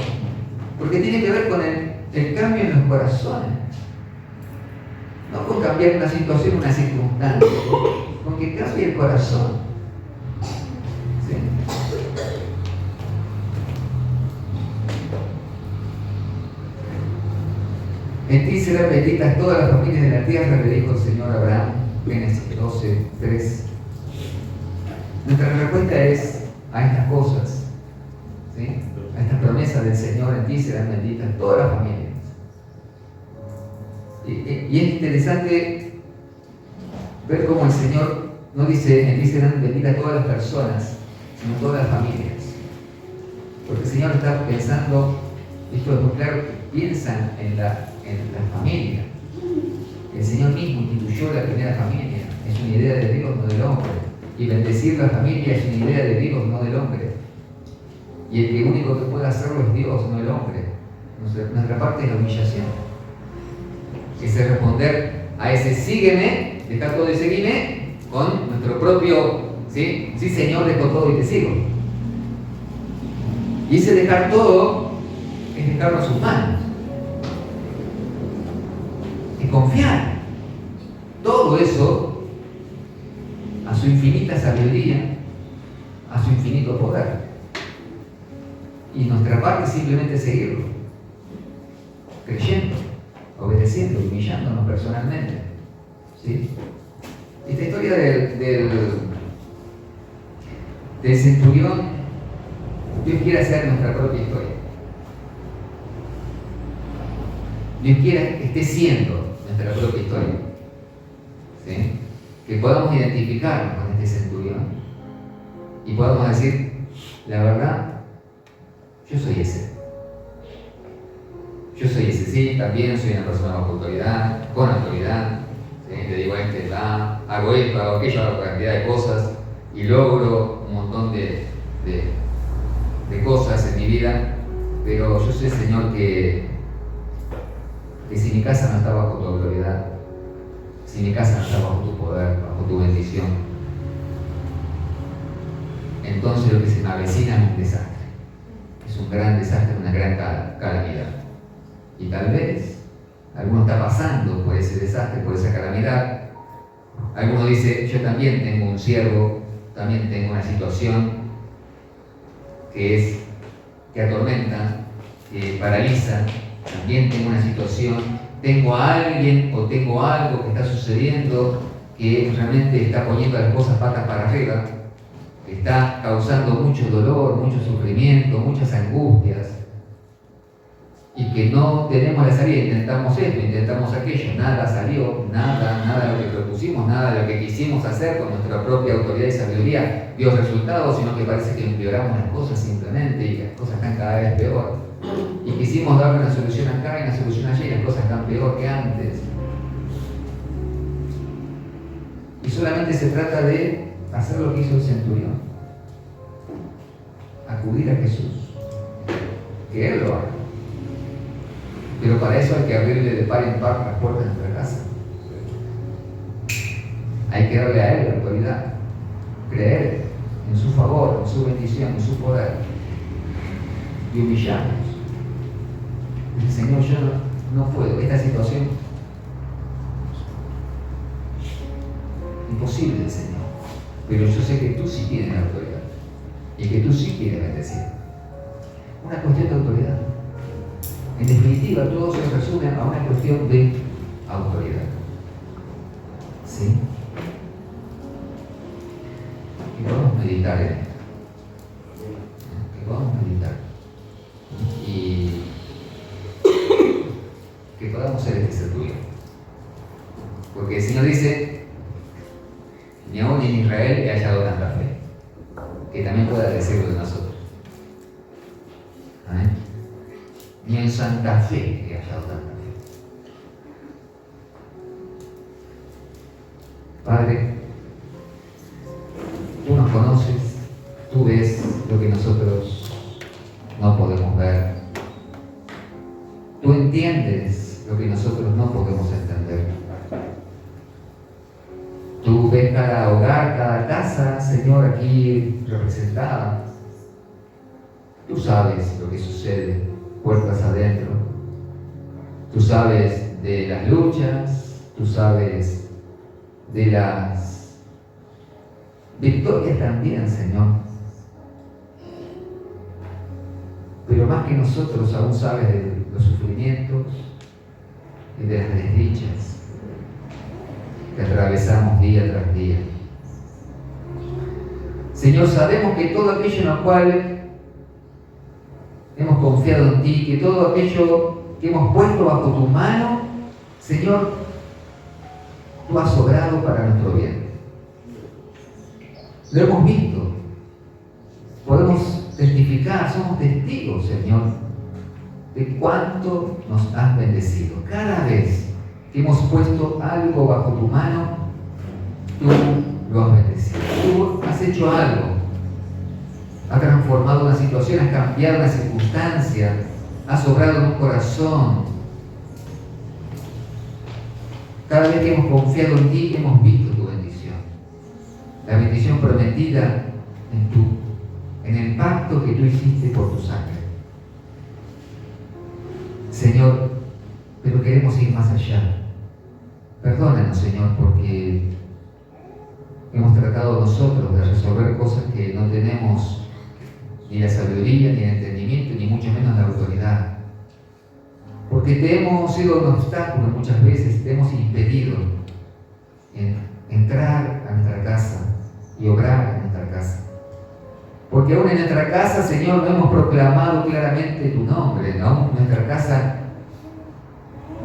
Porque tiene que ver con el cambio en los corazones. No con cambiar una situación, una circunstancia, con que cambie el corazón. ¿Sí? En ti serán benditas todas las familias de la tierra, le dijo el Señor a Abraham, Génesis 12:3. Nuestra respuesta es a estas cosas, ¿sí? A estas promesas del Señor, en ti serán benditas todas las familias. Y es interesante ver cómo el Señor no dice, en ti serán benditas todas las personas, sino todas las familias. Porque el Señor está pensando, esto es muy claro, que piensan en la familia. El Señor mismo instituyó la primera familia. Es una idea de Dios, no del hombre. Y bendecir la familia es una idea de Dios, no del hombre. Y el que único que puede hacerlo es Dios, no el hombre. Nuestra parte es la humillación. Es el responder a ese sígueme, dejar todo y seguime, con nuestro propio, sí, Señor, dejo todo y te sigo. Y ese dejar todo es dejarlo a sus manos. Es confiar. Todo eso a su infinita sabiduría, a su infinito poder. Y nuestra parte es simplemente seguirlo, creyendo, obedeciendo, humillándonos personalmente. ¿Sí? Esta historia del centurión, Dios quiere hacer nuestra propia historia. Dios quiere que esté siendo nuestra propia historia. ¿Sí? Que podamos identificarnos con este centurión y podamos decir, la verdad, yo soy ese. Yo soy ese, sí, también soy una persona bajo autoridad, con autoridad. ¿Sí? Le digo a este, hago esto, hago aquello, hago cantidad de cosas y logro un montón de cosas en mi vida, pero yo soy el Señor que si mi casa no está bajo tu autoridad, si mi casa no está bajo tu poder, bajo tu bendición, entonces lo que se me avecina es un desastre. Es un gran desastre, una gran calamidad. Y tal vez alguno está pasando por ese desastre, por esa calamidad. Alguno dice, yo también tengo un siervo, también tengo una situación que atormenta, que paraliza, también tengo una situación, tengo a alguien o tengo algo que está sucediendo que realmente está poniendo las cosas patas para arriba, que está causando mucho dolor, mucho sufrimiento, muchas angustias, y que no tenemos la salida. Intentamos esto, intentamos aquello, nada salió, nada de lo que propusimos, nada de lo que quisimos hacer con nuestra propia autoridad y sabiduría dio resultados, sino que parece que empeoramos las cosas simplemente y las cosas están cada vez peor. Y quisimos darle una solución acá y una solución allá y las cosas están peor que antes. Y solamente se trata de hacer lo que hizo el centurión, acudir a Jesús, que Él lo haga. Pero para eso hay que abrirle de par en par las puertas de nuestra casa. Hay que darle a Él la autoridad, creer en su favor, en su bendición, en su poder y humillarnos. Dice, Señor, yo no puedo, esta situación imposible, Señor, pero yo sé que tú sí tienes la autoridad y que tú sí quieres bendecir. Una cuestión de autoridad. En definitiva, todo se resume a una cuestión de autoridad. ¿Sí? Que podamos meditar en esto. Que podamos meditar. Y que podamos ser este centurión. Porque el Señor dice, ni aún en Israel he hallado tanta fe. Que también pueda decirlo de nosotros. ¿Amén? Ni en Santa Fe he hallado tanta fe. Padre, tú nos conoces, tú ves lo que nosotros no podemos ver. Tú entiendes lo que nosotros no podemos entender. Tú ves cada hogar, cada casa, Señor, aquí representada. Tú sabes lo que sucede puertas adentro. Tú sabes de las luchas, tú sabes de las victorias también, Señor. Pero más que nosotros aún sabes de los sufrimientos y de las desdichas que atravesamos día tras día. Señor, sabemos que todo aquello en lo cual hemos confiado en ti, que todo aquello que hemos puesto bajo tu mano, Señor, tú has obrado para nuestro bien. Lo hemos visto, podemos testificar, somos testigos, Señor, de cuánto nos has bendecido. Cada vez que hemos puesto algo bajo tu mano, tú lo has bendecido. Tú has hecho algo, has transformado una situación, has cambiado una circunstancia, has obrado en un corazón. Cada vez que hemos confiado en ti, hemos visto tu bendición. La bendición prometida en el pacto que tú hiciste por tu sangre. Señor, pero queremos ir más allá. Perdónanos, Señor, porque hemos tratado nosotros de resolver cosas que no tenemos ni la sabiduría, ni el entendimiento, ni mucho menos la autoridad. Porque te hemos sido un obstáculo muchas veces, te hemos impedido entrar a nuestra casa y obrar en nuestra casa. Porque aún en nuestra casa, Señor, no hemos proclamado claramente tu nombre. Aún en nuestra casa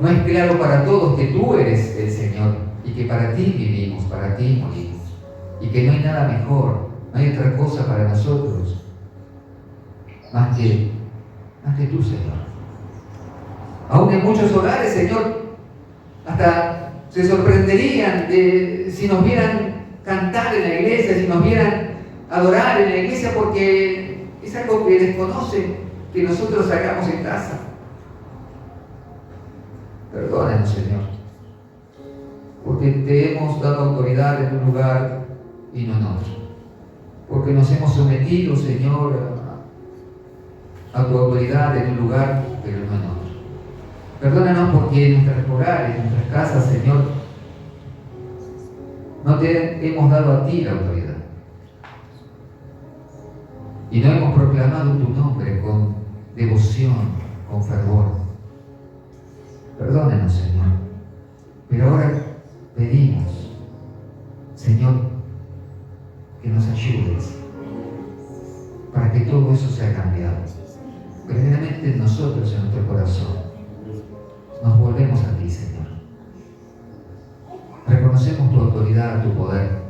no es claro para todos que tú eres el Señor y que para ti vivimos, para ti morimos. Y que no hay nada mejor, no hay otra cosa para nosotros más que tú, Señor. Aún en muchos hogares, Señor, hasta se sorprenderían si nos vieran cantar en la iglesia, si nos vieran adorar en la iglesia, porque es algo que desconocen que nosotros hagamos en casa. Perdónanos, Señor, porque te hemos dado autoridad en un lugar y no en otro. Porque nos hemos sometido, Señor, a tu autoridad en un lugar, pero no en otro. Perdónanos porque en nuestros hogares, en nuestras casas, Señor, no te hemos dado a ti la autoridad. Y no hemos proclamado tu nombre con devoción, con fervor. Perdónanos, Señor. Pero ahora pedimos, Señor, que nos ayudes para que todo eso sea cambiado. Primeramente nosotros en nuestro corazón nos volvemos a ti, Señor. Reconocemos tu autoridad, tu poder.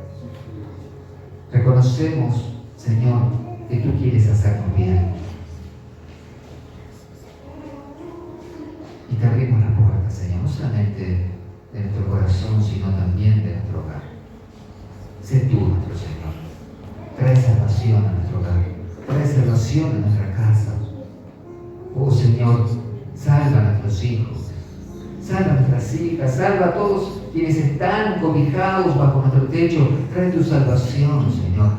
Reconocemos, Señor, que tú quieres hacernos bien. Y te abrimos la puerta, Señor, no solamente de nuestro corazón, sino también de nuestro hogar. Sé tú nuestro Señor. Trae salvación a nuestro hogar. Trae salvación a nuestra casa. Oh Señor, salva a nuestros hijos. Salva a nuestras hijas. Salva a todos quienes están cobijados bajo nuestro techo. Trae tu salvación, Señor.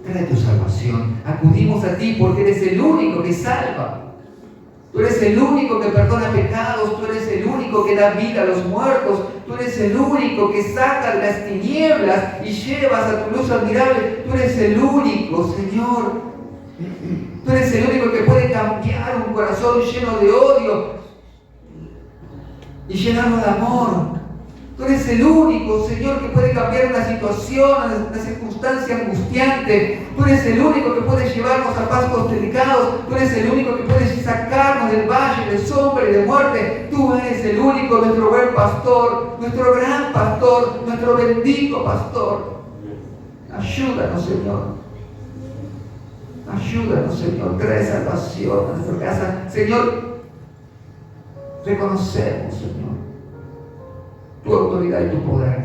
Trae tu salvación. Acudimos a ti porque eres el único que salva. Tú eres el único que perdona pecados, tú eres el único que da vida a los muertos, tú eres el único que saca de las tinieblas y llevas a tu luz admirable. Tú eres el único, Señor. Tú eres el único que puede cambiar un corazón lleno de odio y llenarlo de amor. Tú eres el único, Señor, que puede cambiar una situación, una circunstancia angustiante. Tú eres el único que puede llevarnos a pastos delicados. Tú eres el único que puede sacarnos del valle de sombra y de muerte. Tú eres el único, nuestro buen pastor, nuestro gran pastor, nuestro bendito pastor. Ayúdanos, Señor. Ayúdanos, Señor. Trae salvación a nuestra casa. Señor, reconocemos, Señor, tu autoridad y tu poder.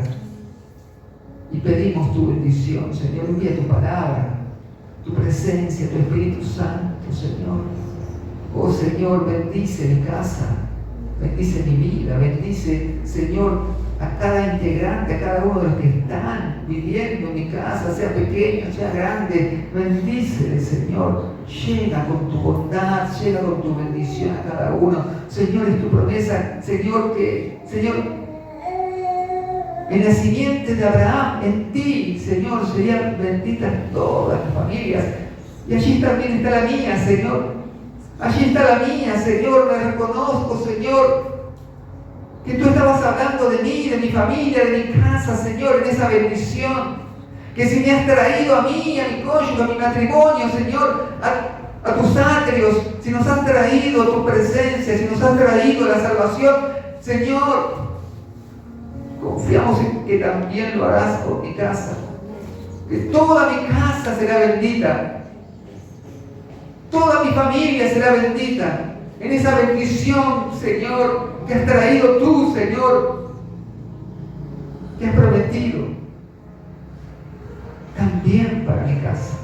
Y pedimos tu bendición, Señor. Envía tu palabra, tu presencia, tu Espíritu Santo, Señor. Oh, Señor, bendice mi casa, bendice mi vida, bendice, Señor, a cada integrante, a cada uno de los que están viviendo en mi casa, sea pequeño, sea grande. Bendícele, Señor. Llega con tu bondad, llega con tu bendición a cada uno. Señor, es tu promesa, Señor, Señor, en la simiente de Abraham, en ti, Señor, serían benditas todas las familias. Y allí también está la mía, Señor. Allí está la mía, Señor. Me reconozco, Señor, que tú estabas hablando de mí, de mi familia, de mi casa, Señor, en esa bendición. Que si me has traído a mí, a mi cónyuge, a mi matrimonio, Señor, a tus atrios, si nos has traído tu presencia, si nos has traído la salvación, Señor, confiamos en que también lo harás por mi casa. Que toda mi casa será bendita. Toda mi familia será bendita. En esa bendición, Señor, que has traído tú, Señor, que has prometido también para mi casa.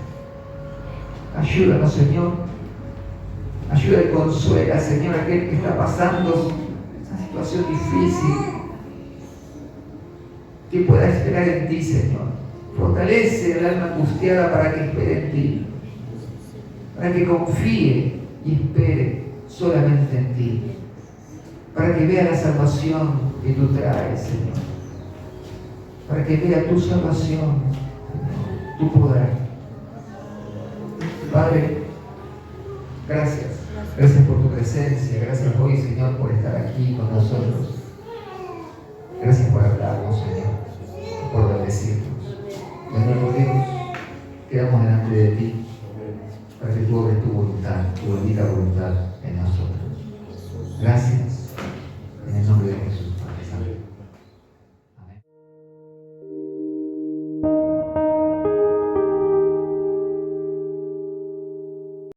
Ayúdanos, Señor. Ayuda y consuela, Señor, a aquel que está pasando esa situación difícil. Que pueda esperar en ti, Señor. Fortalece el alma angustiada para que espere en ti, para que confíe y espere solamente en ti, para que vea la salvación que tú traes, Señor, para que vea tu salvación, Señor, tu poder. Padre, gracias por tu presencia, gracias hoy, Señor, por estar aquí con nosotros. Gracias por hablarnos, Señor, por bendecirnos. De nuevo, Dios, quedamos delante de ti para que tú obres tu voluntad.